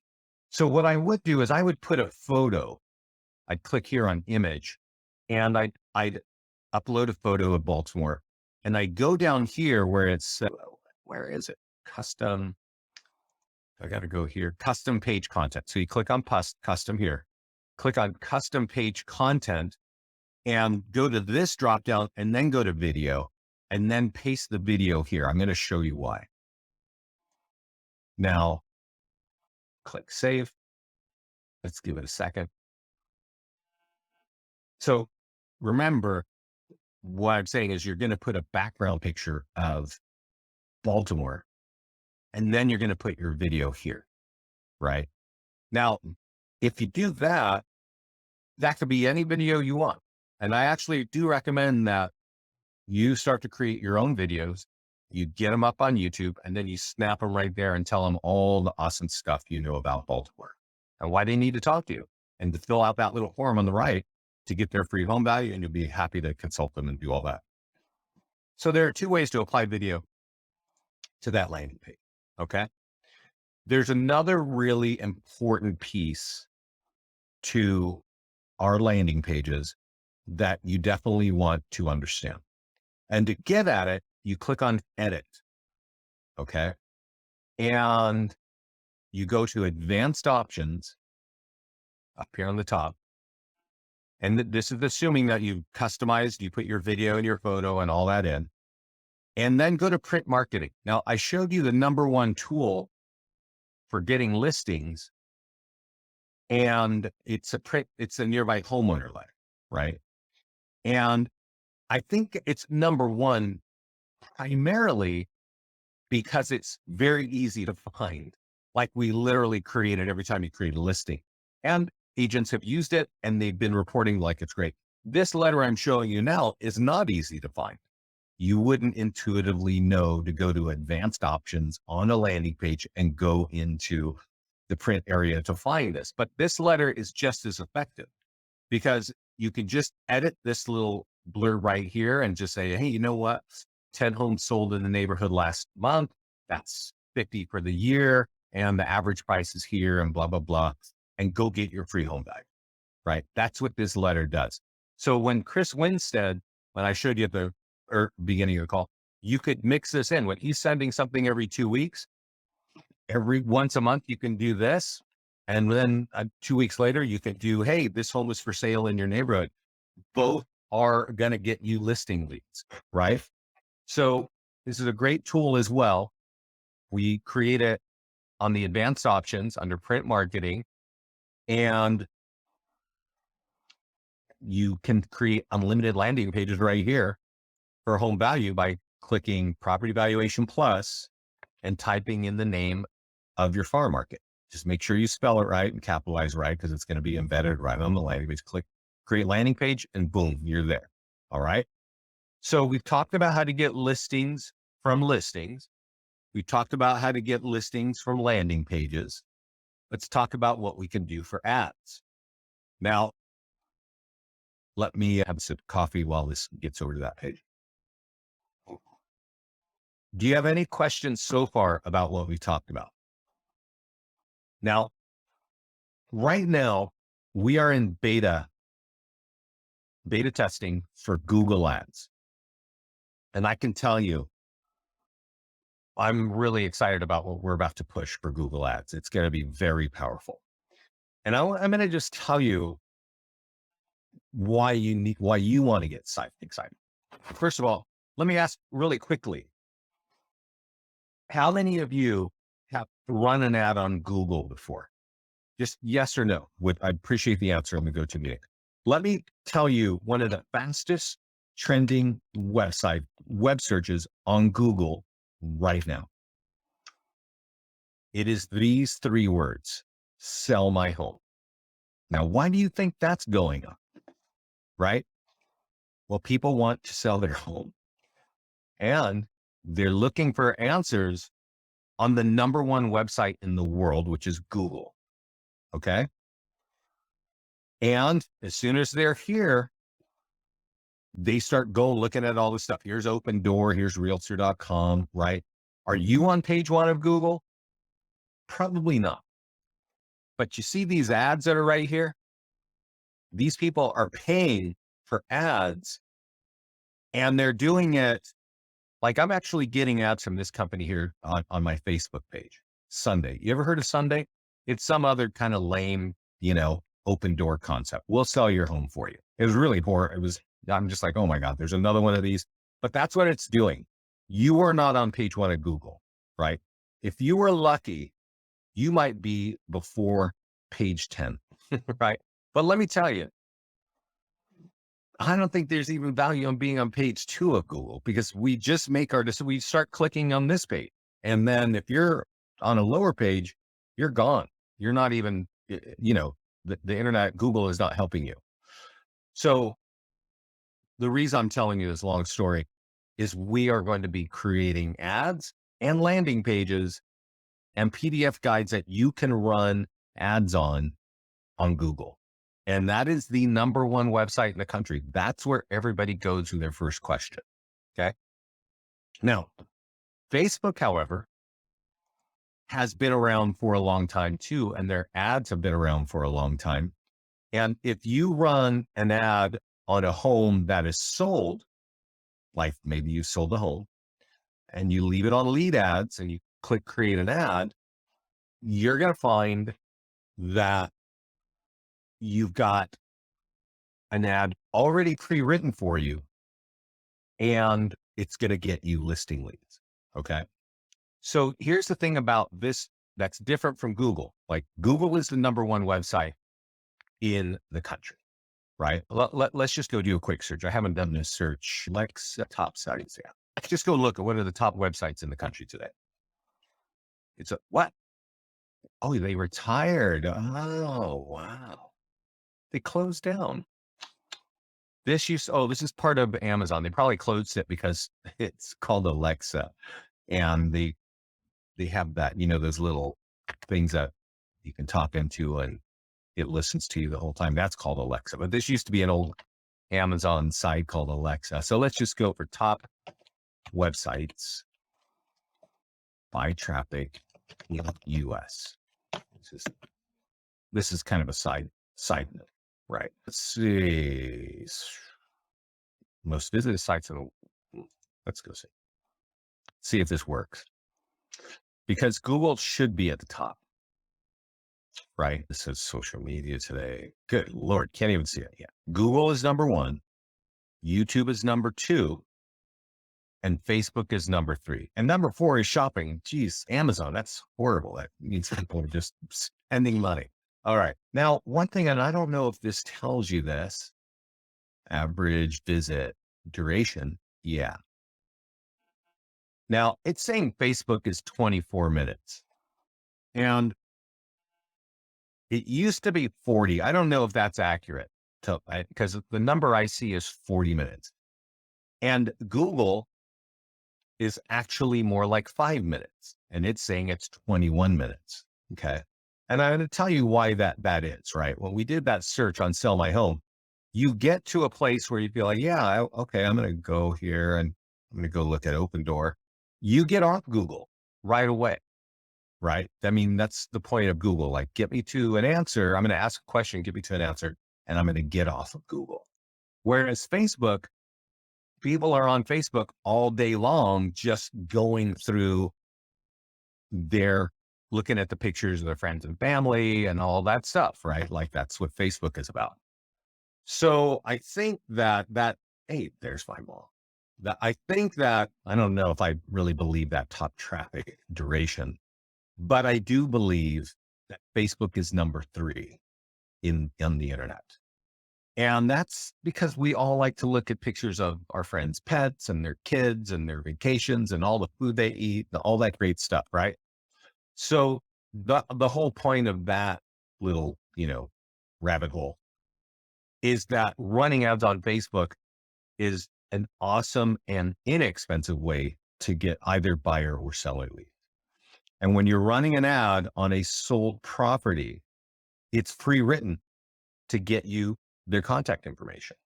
So what I would do is I would put a photo. I'd click here on image and I'd upload a photo of Baltimore and I go down here where it's, where is it? Custom. I got to go here, custom page content. So you click on custom here, click on custom page content and go to this drop down and then go to video and then paste the video here. I'm going to show you why. Now click save. Let's give it a second. So remember what I'm saying is you're going to put a background picture of Baltimore and then you're going to put your video here, right? Now, if you do that, that could be any video you want. And I actually do recommend that you start to create your own videos, you get them up on YouTube, and then you snap them right there and tell them all the awesome stuff you know about Baltimore and why they need to talk to you and to fill out that little form on the right to get their free home value. And you'll be happy to consult them and do all that. So there are two ways to apply video to that landing page. Okay. There's another really important piece to our landing pages that you definitely want to understand. And to get at it, you click on edit. Okay. And you go to advanced options up here on the top. And this is assuming that you've customized, you put your video and your photo and all that in, and then go to print marketing. Now I showed you the number one tool for getting listings and it's a nearby homeowner letter, right? And I think it's number one primarily because it's very easy to find. Like we literally create it every time you create a listing and agents have used it and they've been reporting like it's great. This letter I'm showing you now is not easy to find. You wouldn't intuitively know to go to advanced options on a landing page and go into the print area to find this. But this letter is just as effective because you can just edit this little blurb right here and just say, hey, you know what? 10 homes sold in the neighborhood last month. That's 50 for the year. And the average price is here and blah, blah, blah. And go get your free home value, right? That's what this letter does. So when Chris Winstead, when I showed you at the beginning of the call, you could mix this in. When he's sending something every 2 weeks, every once a month, you can do this. And then 2 weeks later, you can do, hey, this home is for sale in your neighborhood. Both are going to get you listing leads, right? So this is a great tool as well. We create it on the advanced options under print marketing, and you can create unlimited landing pages right here for home value by clicking property valuation plus and typing in the name of your farm market. Just make sure you spell it right and capitalize right because it's going to be embedded right on the landing page. Click create landing page and boom, you're there. All right. So we've talked about how to get listings from listings. We talked about how to get listings from landing pages. Let's talk about what we can do for ads. Now, let me have a sip of coffee while this gets over to that page. Do you have any questions so far about what we talked about? Now, right now, we are in beta testing for Google Ads. And I can tell you, I'm really excited about what we're about to push for Google Ads. It's going to be very powerful. And I'm going to just tell you why you want to get excited. First of all, let me ask really quickly, how many of you have run an ad on Google before? Just yes or no. I appreciate the answer. Let me go to meeting. Let me tell you one of the fastest trending web searches on Google right now. It is these 3 words: sell my home. Now, why do you think that's going up? Right? Well, people want to sell their home and they're looking for answers on the number one website in the world, which is Google. Okay. And as soon as they're here, they start going looking at all this stuff. Here's Open Door, here's realtor.com, right? Are you on page one of Google? Probably not. But you see these ads that are right here? These people are paying for ads, and they're doing it like I'm actually getting ads from this company here on my Facebook page. Sunday. You ever heard of Sunday? It's some other kind of lame, open door concept. We'll sell your home for you. It was really poor. I'm just like, oh my God, there's another one of these. But that's what it's doing. You are not on page one of Google, right? If you were lucky, you might be before page 10, right? But let me tell you, I don't think there's even value on being on page 2 of Google, because we just make our decision. We start clicking on this page. And then if you're on a lower page, you're gone. You're not even, the internet, Google is not helping you. So the reason I'm telling you this long story is we are going to be creating ads and landing pages and PDF guides that you can run ads on Google. And that is the number one website in the country. That's where everybody goes with their first question. Okay. Now, Facebook, however, has been around for a long time too, and their ads have been around for a long time. And if you run an ad on a home that is sold, like maybe you sold a home and you leave it on lead ads and you click create an ad, you're going to find that you've got an ad already pre-written for you, and it's going to get you listing leads. Okay. So here's the thing about this that's different from Google. Like, Google is the number one website in the country, right? Let's just go do a quick search. I haven't done this search. Alexa top sites. Yeah. Let's just go look at what are the top websites in the country today. It's what? Oh, they retired. Oh, wow. They closed down. This is part of Amazon. They probably closed it because it's called Alexa, and they have that, those little things that you can talk into and it listens to you the whole time. That's called Alexa. But this used to be an old Amazon site called Alexa. So let's just go for top websites by traffic in US. This is kind of a side note, right? Let's see. Most visited sites in the, let's go see if this works, because Google should be at the top, right? This says social media today. Good Lord, can't even see it yet. Google is number one, YouTube is number two, and Facebook is number three. And number four is shopping. Geez, Amazon, that's horrible. That means people are just spending money. All right. Now, one thing, and I don't know if this tells you this, average visit duration. Yeah. Now, it's saying Facebook is 24 minutes. And it used to be 40. I don't know if that's accurate, because the number I see is 40 minutes. And Google is actually more like 5 minutes, and it's saying it's 21 minutes. Okay. And I'm going to tell you why that is, right? When we did that search on Sell My Home, you get to a place where you feel like, yeah, okay, I'm going to go here and I'm going to go look at Open Door. You get off Google right away, right? I mean, that's the point of Google. Like, get me to an answer. I'm going to ask a question, get me to an answer, and I'm going to get off of Google. Whereas Facebook, people are on Facebook all day long, just going through looking at the pictures of their friends and family and all that stuff, right? Like, that's what Facebook is about. So I think hey, there's my mom. I think that, I don't know if I really believe that top traffic duration, but I do believe that Facebook is number three on the internet. And that's because we all like to look at pictures of our friends' pets and their kids and their vacations and all the food they eat, all that great stuff, right? So the whole point of that little, rabbit hole is that running ads on Facebook is an awesome and inexpensive way to get either buyer or seller leads. And when you're running an ad on a sold property, it's pre-written to get you their contact information.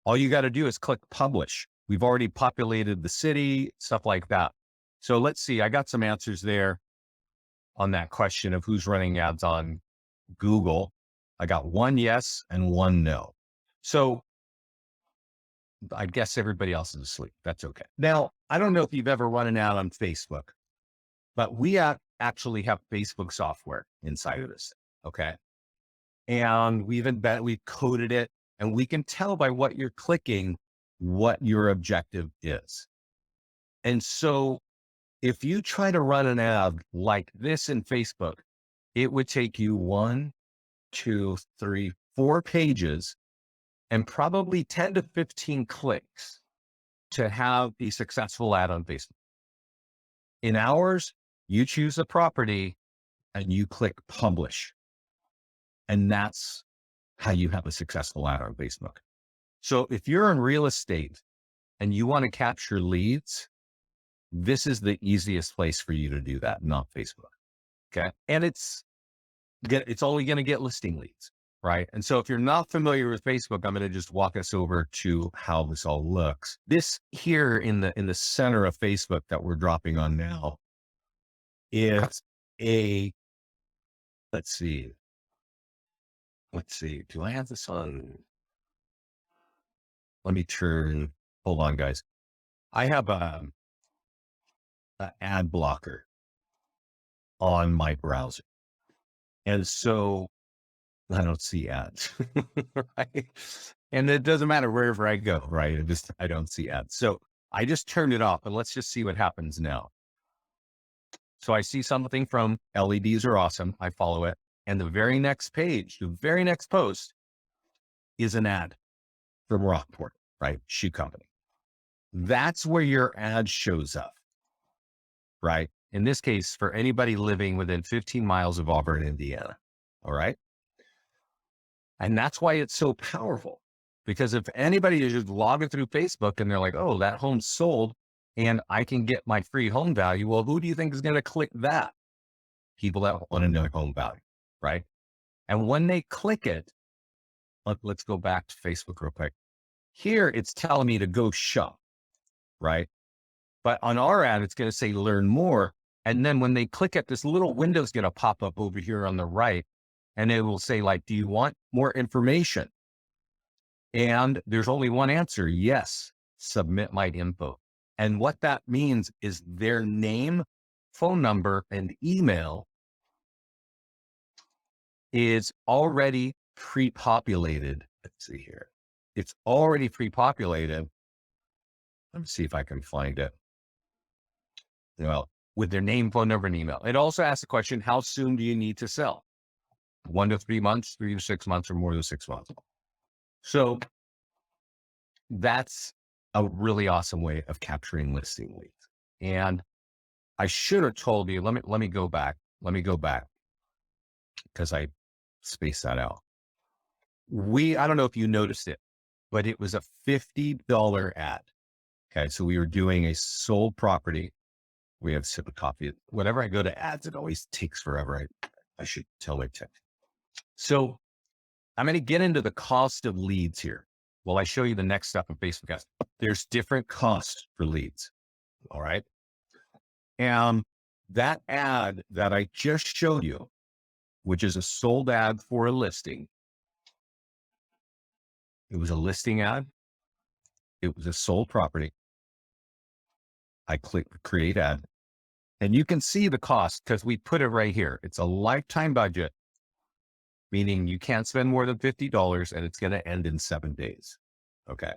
All you got to do is click publish. We've already populated the city, stuff like that. So let's see, I got some answers there on that question of who's running ads on Google. I got one yes and one no. So I guess everybody else is asleep. That's okay. Now, I don't know if you've ever run an ad on Facebook, but we actually have Facebook software inside of this. Okay. And we've coded it, and we can tell by what you're clicking what your objective is. And so if you try to run an ad like this in Facebook, it would take you 1, 2, 3, 4 pages and probably 10 to 15 clicks to have a successful ad on Facebook. In ours, you choose a property and you click publish. And that's how you have a successful ad on Facebook. So if you're in real estate and you want to capture leads, this is the easiest place for you to do that, not Facebook. Okay. And it's only going to get listing leads, right? And so if you're not familiar with Facebook, I'm going to just walk us over to how this all looks. This here in the center of Facebook that we're dropping on now is let's see. Do I have this on? Let me hold on, guys. I have an ad blocker on my browser. And so I don't see ads, right? And it doesn't matter wherever I go, right? I don't see ads. So I just turned it off, and let's just see what happens now. So I see something from LEDs are awesome. I follow it. And the very next page, the very next post is an ad from Rockport, right? Shoe company. That's where your ad shows up, right? In this case, for anybody living within 15 miles of Auburn, Indiana. All right. And that's why it's so powerful, because if anybody is just logging through Facebook and they're like, oh, that home's sold and I can get my free home value. Well, who do you think is going to click that? People that want to know home value, right? And when they click it, let's go back to Facebook real quick. Here, it's telling me to go shop, right? But on our ad, it's going to say learn more. And then when they click it, this little window is going to pop up over here on the right. And it will say, like, do you want more information? And there's only one answer. Yes, submit my info. And what that means is their name, phone number, and email is already pre-populated. Let's see here. It's already pre-populated. Let me see if I can find it. Well, with their name, phone number, and email. It also asks the question, how soon do you need to sell? 1 to 3 months, 3 to 6 months, or more than 6 months. So that's a really awesome way of capturing listing leads. And I should have told you, let me go back. Let me go back because I spaced that out. I don't know if you noticed it, but it was a $50 ad. Okay. So we were doing a sold property. We have a sip of coffee. Whenever I go to ads, it always takes forever. I should tell my tech. So I'm going to get into the cost of leads here. Well, I show you the next step in Facebook ads. There's different costs for leads. All right. And that ad that I just showed you, which is a sold ad for a listing. It was a listing ad. It was a sold property. I click create ad, and you can see the cost because we put it right here. It's a lifetime budget, meaning you can't spend more than $50 and it's going to end in 7 days. Okay.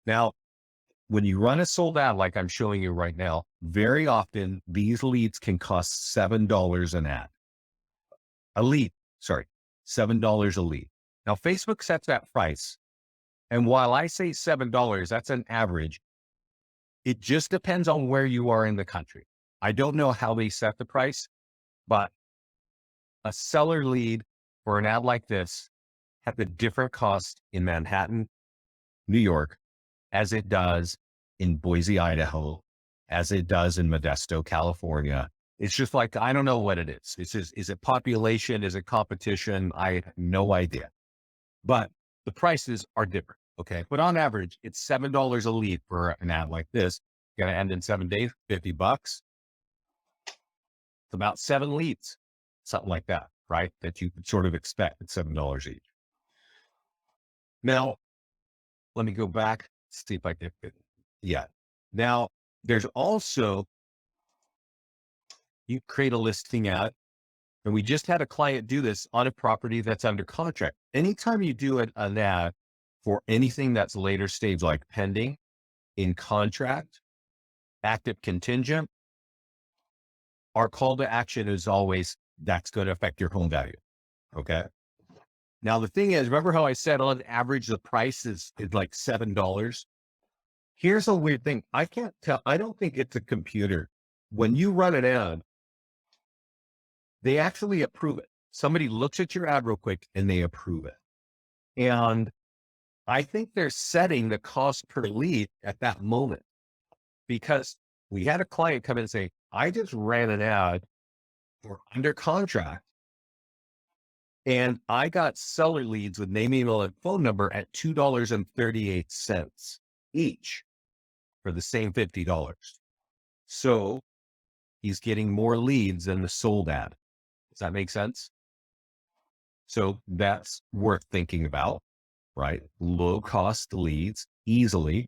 Now, when you run a sold ad, like I'm showing you right now, very often these leads can cost $7 an ad. $7 a lead. Now, Facebook sets that price. And while I say $7, that's an average. It just depends on where you are in the country. I don't know how they set the price, but a seller lead for an ad like this has a different cost in Manhattan, New York, as it does in Boise, Idaho, as it does in Modesto, California, It's just like, I don't know what it is. It's just, is it population? Is it competition? I have no idea. But the prices are different. Okay. But on average, it's $7 a lead for an ad like this. Going to end in 7 days, $50. It's about 7 leads, something like that, right? That you could sort of expect at $7 each. Now, let me go back, see if I can fit. Yeah. Now, there's also, you create a listing ad, and we just had a client do this on a property that's under contract. Anytime you do an ad for anything that's later stage, like pending, in contract, active contingent, our call to action is always, that's going to affect your home value. Okay. Now, the thing is, remember how I said on average, the price is like $7? Here's a weird thing. I can't tell. I don't think it's a computer. When you run an ad, they actually approve it. Somebody looks at your ad real quick and they approve it. And I think they're setting the cost per lead at that moment, because we had a client come in and say, I just ran an ad for under contract and I got seller leads with name, email, and phone number at $2.38 each for the same $50. So he's getting more leads than the sold ad. Does that make sense? So that's worth thinking about, right? Low cost leads easily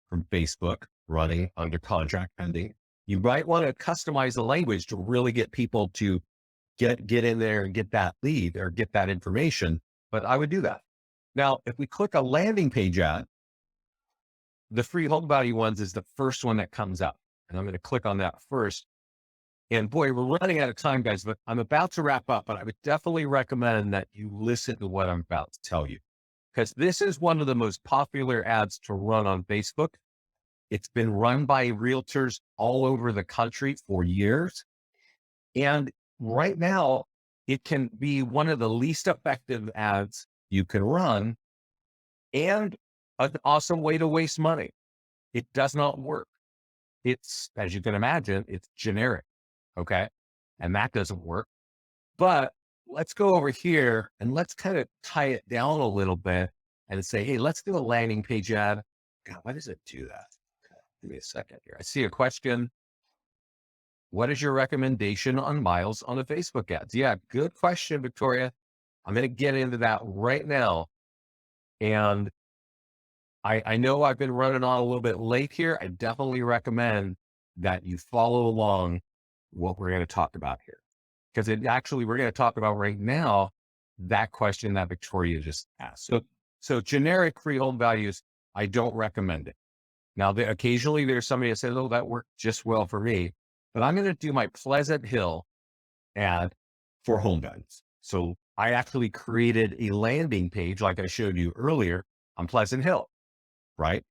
from Facebook, running under contract pending. You might want to customize the language to really get people to get in there and get that lead or get that information. But I would do that. Now, if we click a landing page ad, the free home value ones is the first one that comes up. And I'm going to click on that first. And boy, we're running out of time, guys, but I'm about to wrap up, but I would definitely recommend that you listen to what I'm about to tell you, because this is one of the most popular ads to run on Facebook. It's been run by realtors all over the country for years. And right now, it can be one of the least effective ads you can run and an awesome way to waste money. It does not work. It's, as you can imagine, it's generic. Okay. And that doesn't work. But let's go over here and let's kind of tie it down a little bit and say, hey, let's do a landing page ad. God, why does it do that? Okay, give me a second here. I see a question. What is your recommendation on miles on the Facebook ads? Yeah, good question, Victoria. I'm going to get into that right now. And I know I've been running on a little bit late here. I definitely recommend that you follow along what we're going to talk about here, because we're going to talk about right now that question that Victoria just asked. So generic free home values, I don't recommend it. Now, occasionally there's somebody that says, oh, that worked just well for me, but I'm going to do my Pleasant Hill ad for home values. So I actually created a landing page like I showed you earlier on Pleasant Hill, right?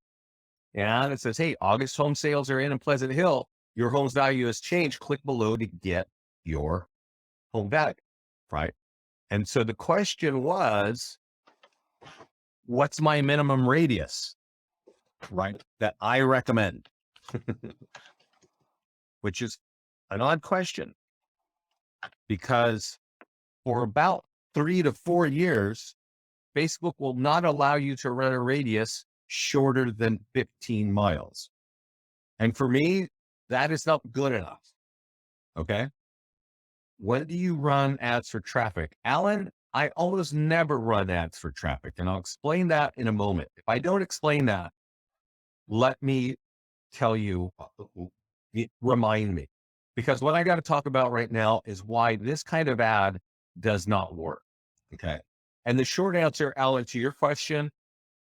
And it says, hey, August home sales are in Pleasant Hill. Your home's value has changed. Click below to get your home value, right? And so the question was, what's my minimum radius, right? That I recommend, which is an odd question, because for about 3 to 4 years, Facebook will not allow you to run a radius shorter than 15 miles. And for me, that is not good enough. Okay. When do you run ads for traffic? Alan, I almost never run ads for traffic. And I'll explain that in a moment. If I don't explain that, let me tell you, remind me, because what I got to talk about right now is why this kind of ad does not work. Okay. And the short answer, Alan, to your question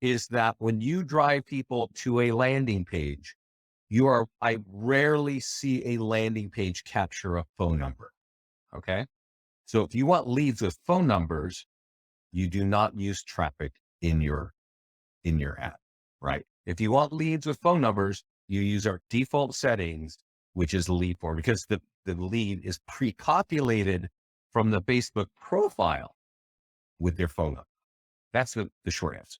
is that when you drive people to a landing page, I rarely see a landing page capture a phone number. Okay. So if you want leads with phone numbers, you do not use traffic in your ad, right? If you want leads with phone numbers, you use our default settings, which is the lead form, because the lead is pre-populated from the Facebook profile with their phone number. That's the short answer.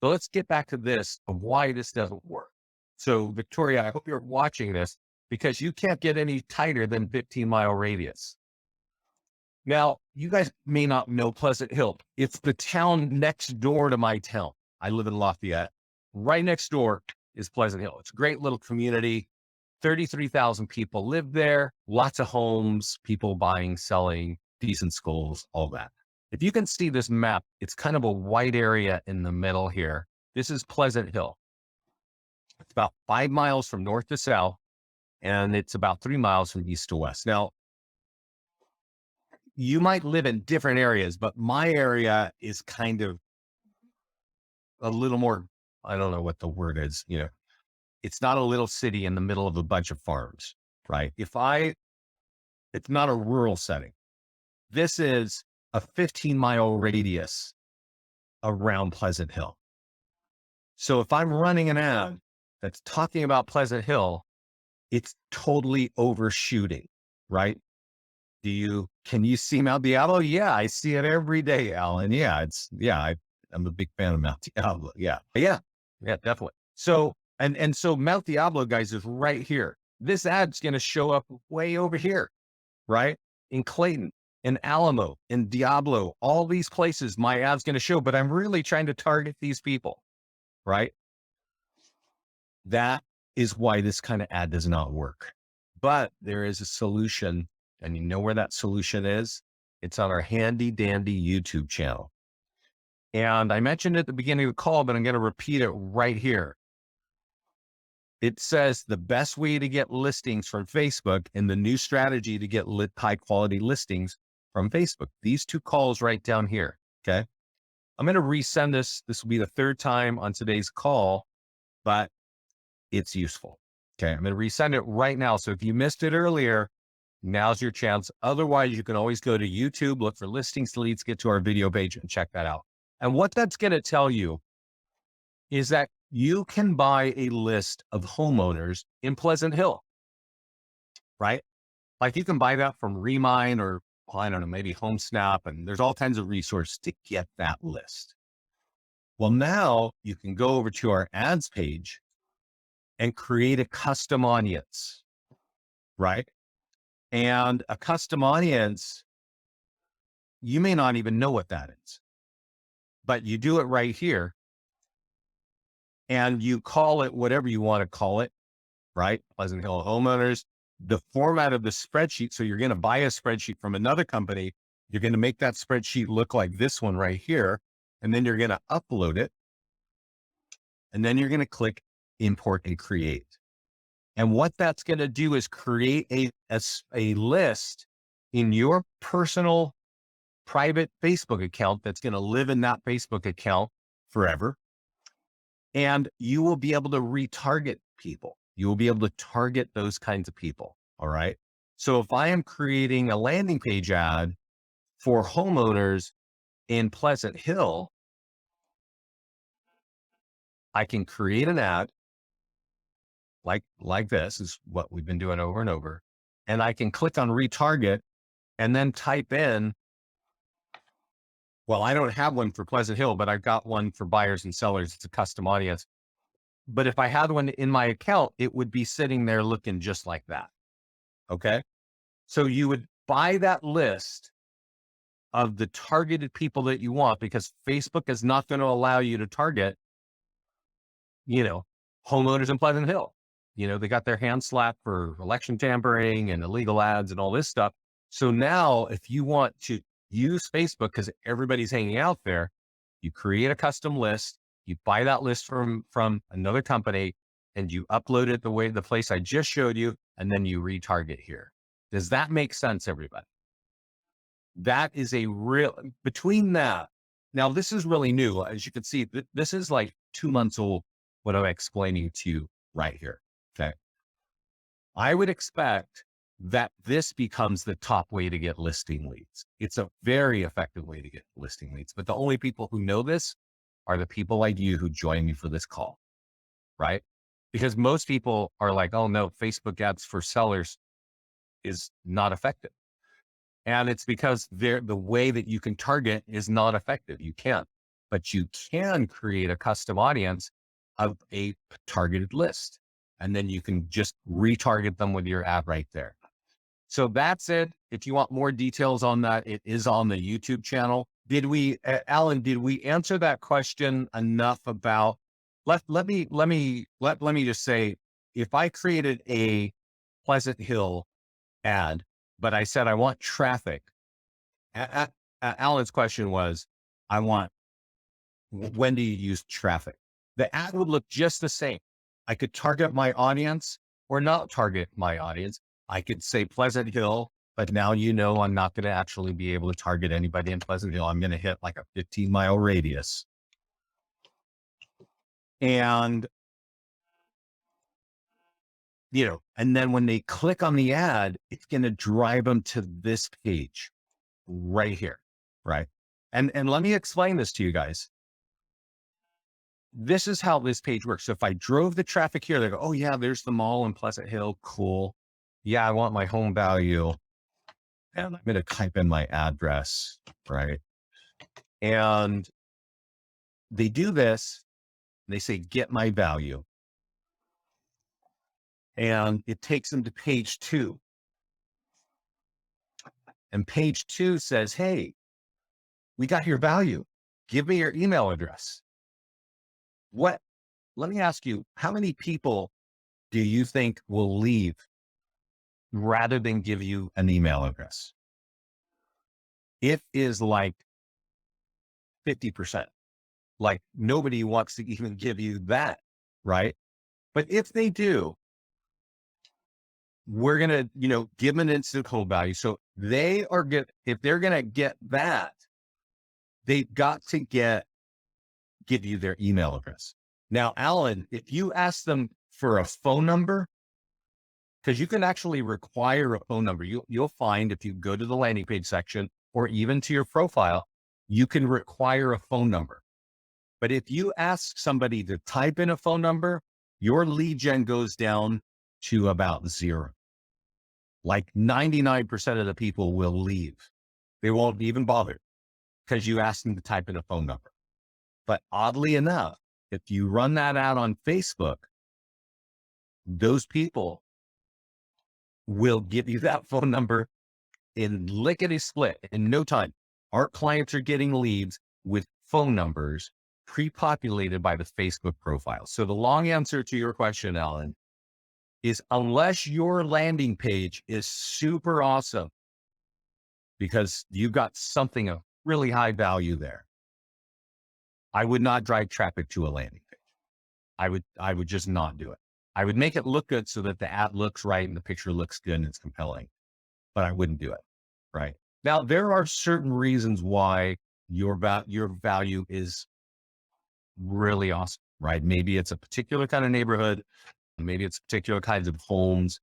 So let's get back to this of why this doesn't work. So Victoria, I hope you're watching this. because you can't get any tighter than 15-mile radius. Now, you guys may not know Pleasant Hill. It's the town next door to my town. I live in Lafayette. Right next door is Pleasant Hill. It's a great little community. 33,000 people live there, lots of homes, people buying, selling, decent schools, all that. If you can see this map, it's kind of a white area in the middle here. This is Pleasant Hill. It's about 5 miles from north to south, and it's about 3 miles from east to west. Now, you might live in different areas, but my area is kind of a little more, I don't know what the word is, it's not a little city in the middle of a bunch of farms, right? It's not a rural setting. This is a 15-mile radius around Pleasant Hill. So if I'm running an ad that's talking about Pleasant Hill, it's totally overshooting, right? Can you see Mount Diablo? Yeah, I see it every day, Alan. Yeah, I'm a big fan of Mount Diablo. Yeah, definitely. So, so Mount Diablo, guys, is right here. This ad's going to show up way over here, right? In Clayton, in Alamo, in Diablo, all these places my ad's going to show, but I'm really trying to target these people, right? That is why this kind of ad does not work. But there is a solution, and you know where that solution is? It's on our handy dandy YouTube channel. And I mentioned it at the beginning of the call, but I'm going to repeat it right here. It says the best way to get listings from Facebook and the new strategy to get high quality listings from Facebook. These two calls right down here. Okay. I'm going to resend this. This will be the third time on today's call, but it's useful. Okay. I'm going to resend it right now. So if you missed it earlier, now's your chance. Otherwise, you can always go to YouTube, look for listings leads, get to our video page and check that out. And what that's going to tell you is that you can buy a list of homeowners in Pleasant Hill, right? Like you can buy that from Remine or, well, I don't know, maybe HomeSnap, and there's all kinds of resources to get that list. Well, now you can go over to our ads page and create a custom audience, right? And a custom audience, you may not even know what that is, but you do it right here and you call it whatever you want to call it, right? Pleasant Hill homeowners, the format of the spreadsheet. So you're going to buy a spreadsheet from another company. You're going to make that spreadsheet look like this one right here. And then you're going to upload it. And then you're going to click import and create. And what that's going to do is create a list in your personal private Facebook account that's going to live in that Facebook account forever. And you will be able to retarget people. You will be able to target those kinds of people. All right. So if I am creating a landing page ad for homeowners in Pleasant Hill, I can create an ad like this is what we've been doing over and over. And I can click on retarget and then type in, well, I don't have one for Pleasant Hill, but I've got one for buyers and sellers. It's a custom audience. But if I had one in my account, it would be sitting there looking just like that. Okay. So you would buy that list of the targeted people that you want, because Facebook is not going to allow you to target, homeowners in Pleasant Hill. They got their hands slapped for election tampering and illegal ads and all this stuff. So now if you want to use Facebook, because everybody's hanging out there, you create a custom list, you buy that list from another company, and you upload it the place I just showed you, and then you retarget here. Does that make sense, everybody? That is between that. Now, this is really new. As you can see, this is like 2 months old, what I'm explaining to you right here. Okay. I would expect that this becomes the top way to get listing leads. It's a very effective way to get listing leads, but the only people who know this are the people like you who join me for this call, right? Because most people are like, oh no, Facebook ads for sellers is not effective. And it's because the way that you can target is not effective. You can't, but you can create a custom audience of a targeted list. and then you can just retarget them with your ad right there. So that's it. If you want more details on that, it is on the YouTube channel. Alan, did we answer that question enough about, let me just say, if I created a Pleasant Hill ad, but I said, I want traffic. Alan's question was, when do you use traffic? The ad would look just the same. I could target my audience or not target my audience. I could say Pleasant Hill, but now I'm not going to actually be able to target anybody in Pleasant Hill. I'm going to hit like a 15-mile radius. And, and then when they click on the ad, it's going to drive them to this page right here, right? And let me explain this to you guys. This is how this page works. So if I drove the traffic here, they go, oh yeah, there's the mall in Pleasant Hill. Cool. Yeah, I want my home value. And I'm going to type in my address, right? And they do this. They say, get my value. And it takes them to page 2. And page 2 says, hey, we got your value. Give me your email address. Let me ask you, how many people do you think will leave rather than give you an email address? It is like 50%. Like nobody wants to even give you that, right? But if they do, we're going to, give them an instant hold value. So if they're going to get that, they've got to give you their email address. Now, Alan, if you ask them for a phone number, because you can actually require a phone number, you'll find if you go to the landing page section or even to your profile, you can require a phone number. But if you ask somebody to type in a phone number, your lead gen goes down to about 0. Like 99% of the people will leave. They won't even bother because you asked them to type in a phone number. But oddly enough, if you run that out on Facebook, those people will give you that phone number in lickety-split in no time. Our clients are getting leads with phone numbers pre-populated by the Facebook profile. So the long answer to your question, Alan, is unless your landing page is super awesome because you've got something of really high value there, I would not drive traffic to a landing page. I would just not do it. I would make it look good so that the ad looks right and the picture looks good and it's compelling, but I wouldn't do it. Right now, there are certain reasons why your value is really awesome, right? Maybe it's a particular kind of neighborhood. Maybe it's particular kinds of homes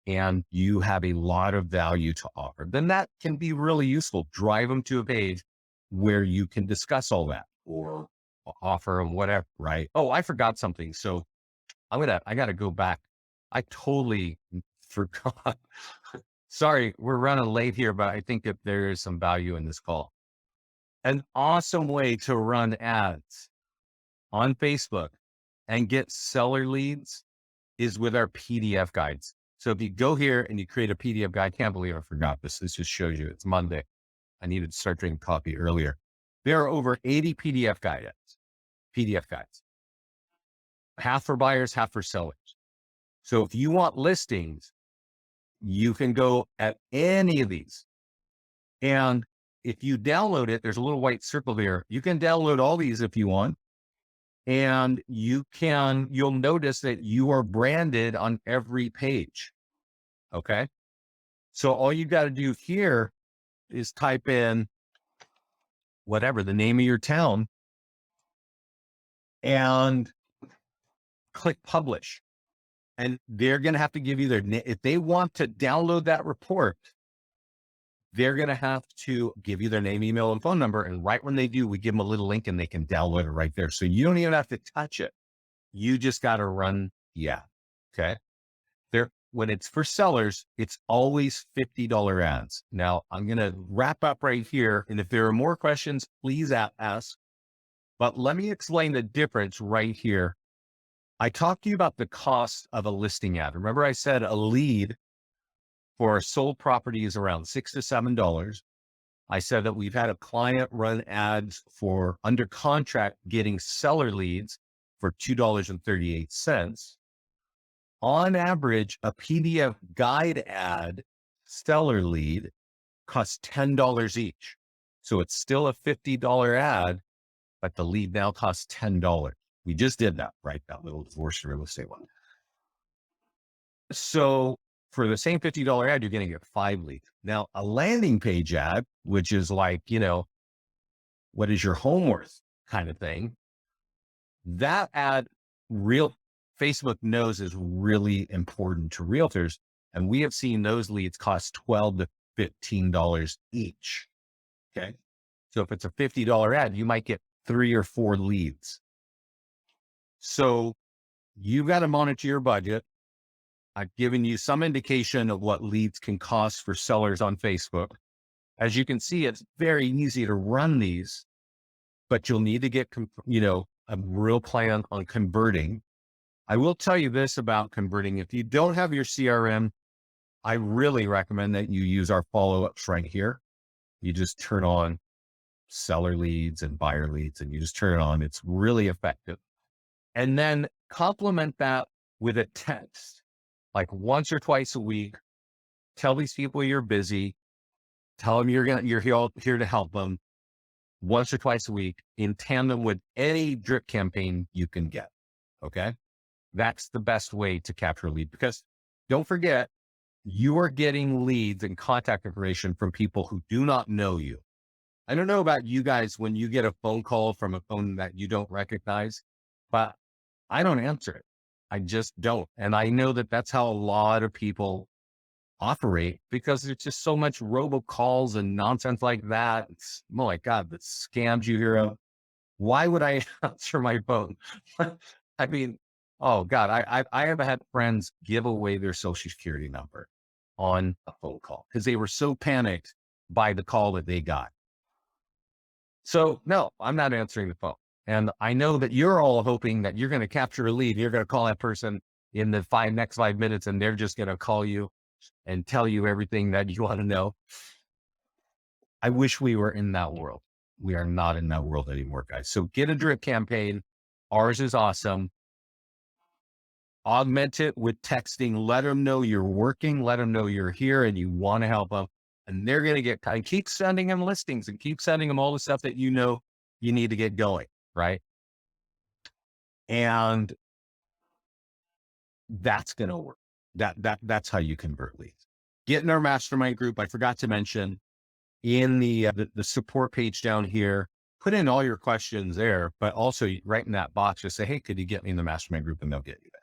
and you have a lot of value to offer. Then that can be really useful. Drive them to a page where you can discuss all that or offer them whatever, right? Oh, I forgot something. So I got to go back. I totally forgot. Sorry, we're running late here, but I think that there is some value in this call. An awesome way to run ads on Facebook and get seller leads is with our PDF guides. So if you go here and you create a PDF guide, I can't believe I forgot this. This just shows you it's Monday. I needed to start drinking coffee earlier. There are over 80 PDF guides, half for buyers, half for sellers. So if you want listings, you can go at any of these. And if you download it, there's a little white circle there. You can download all these if you want. And you'll notice that you are branded on every page. Okay. So all you got to do here is type in whatever, the name of your town and click publish. And they're going to have to give you if they want to download that report, they're going to have to give you their name, email, and phone number. And right when they do, we give them a little link and they can download it right there. So you don't even have to touch it. You just got to run the app. Okay. When it's for sellers, it's always $50 ads. Now I'm going to wrap up right here. And if there are more questions, please ask, but let me explain the difference right here I talked to you about the cost of a listing ad. Remember I said a lead for a sold property is around $6 to $7. I said that we've had a client run ads for under contract getting seller leads for $2.38. On average, a PDF guide ad seller lead costs $10 each. So it's still a $50 ad, but the lead now costs $10. We just did that, right? That little divorce real estate one. So for the same $50 ad, you're going to get 5 leads. Now, a landing page ad, which is like, what is your home worth kind of thing, that ad real Facebook knows is really important to realtors. And we have seen those leads cost $12 to $15 each. Okay. So if it's a $50 ad, you might get 3 or 4 leads. So you got to monitor your budget. I've given you some indication of what leads can cost for sellers on Facebook. As you can see, it's very easy to run these, but you'll need to get, a real plan on converting. I will tell you this about converting. If you don't have your CRM, I really recommend that you use our follow-ups right here. You just turn on seller leads and buyer leads, and you just turn it on. It's really effective. And then complement that with a text, like once or twice a week. Tell these people you're busy. Tell them you're here to help them once or twice a week in tandem with any drip campaign you can get. Okay. That's the best way to capture a lead, because don't forget, you are getting leads and contact information from people who do not know you. I don't know about you guys when you get a phone call from a phone that you don't recognize, but I don't answer it. I just don't. And I know that that's how a lot of people operate, because there's just so much robocalls and nonsense like that. It's, oh my God, that scams you hear. Why would I answer my phone? I mean, oh God, I have had friends give away their social security number on a phone call because they were so panicked by the call that they got. So no, I'm not answering the phone. And I know that you're all hoping that you're going to capture a lead. You're going to call that person in the next 5 minutes, and they're just going to call you and tell you everything that you want to know. I wish we were in that world. We are not in that world anymore, guys. So get a drip campaign. Ours is awesome. Augment it with texting. Let them know you're working. Let them know you're here and you want to help them. And they're going to get, and keep sending them listings and keep sending them all the stuff that you know you need to get going. Right. And that's going to work. That's how you convert leads. Get in our mastermind group. I forgot to mention in the support page down here, put in all your questions there, but also right in that box, just say, hey, could you get me in the mastermind group? And they'll get you there.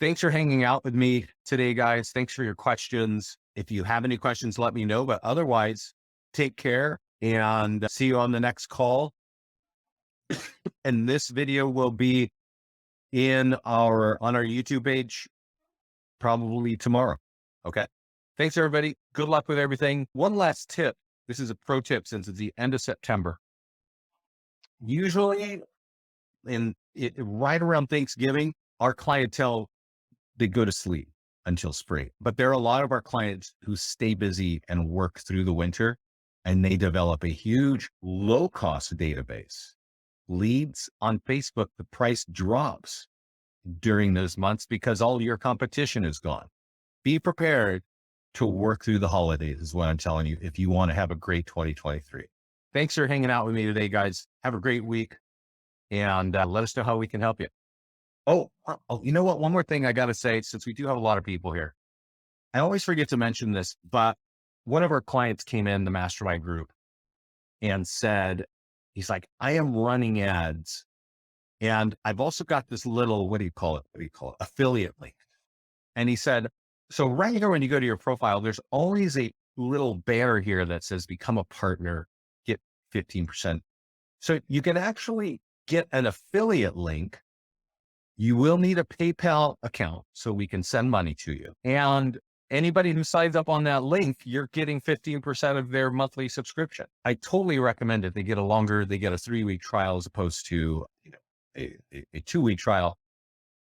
Thanks for hanging out with me today, guys. Thanks for your questions. If you have any questions, let me know, but otherwise take care and see you on the next call. And this video will be on our YouTube page probably tomorrow. Okay. Thanks everybody. Good luck with everything. One last tip. This is a pro tip since it's the end of September. Usually right around Thanksgiving, our clientele, they go to sleep until spring, but there are a lot of our clients who stay busy and work through the winter, and they develop a huge low cost database. Leads on Facebook, the price drops during those months because all your competition is gone. Be prepared to work through the holidays is what I'm telling you, if you want to have a great 2023. Thanks for hanging out with me today, guys. Have a great week, and let us know how we can help you. Oh, you know what? One more thing I got to say, since we do have a lot of people here, I always forget to mention this, but one of our clients came in the mastermind group and said, he's like, I am running ads, and I've also got this little, what do you call it? Affiliate link. And he said, so right here, when you go to your profile, there's always a little banner here that says become a partner, get 15%. So you can actually get an affiliate link. You will need a PayPal account so we can send money to you. And anybody who signs up on that link, you're getting 15% of their monthly subscription. I totally recommend it. They get a 3-week trial as opposed to a 2-week trial.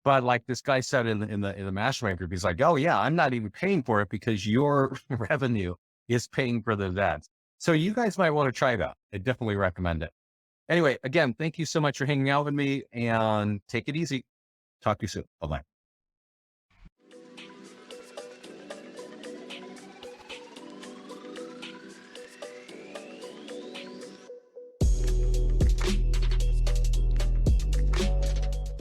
But like this guy said in the mastermind group, he's like, "Oh yeah, I'm not even paying for it because your revenue is paying for the event." So you guys might want to try that. I definitely recommend it. Anyway, again, thank you so much for hanging out with me and take it easy. Talk to you soon. Bye bye.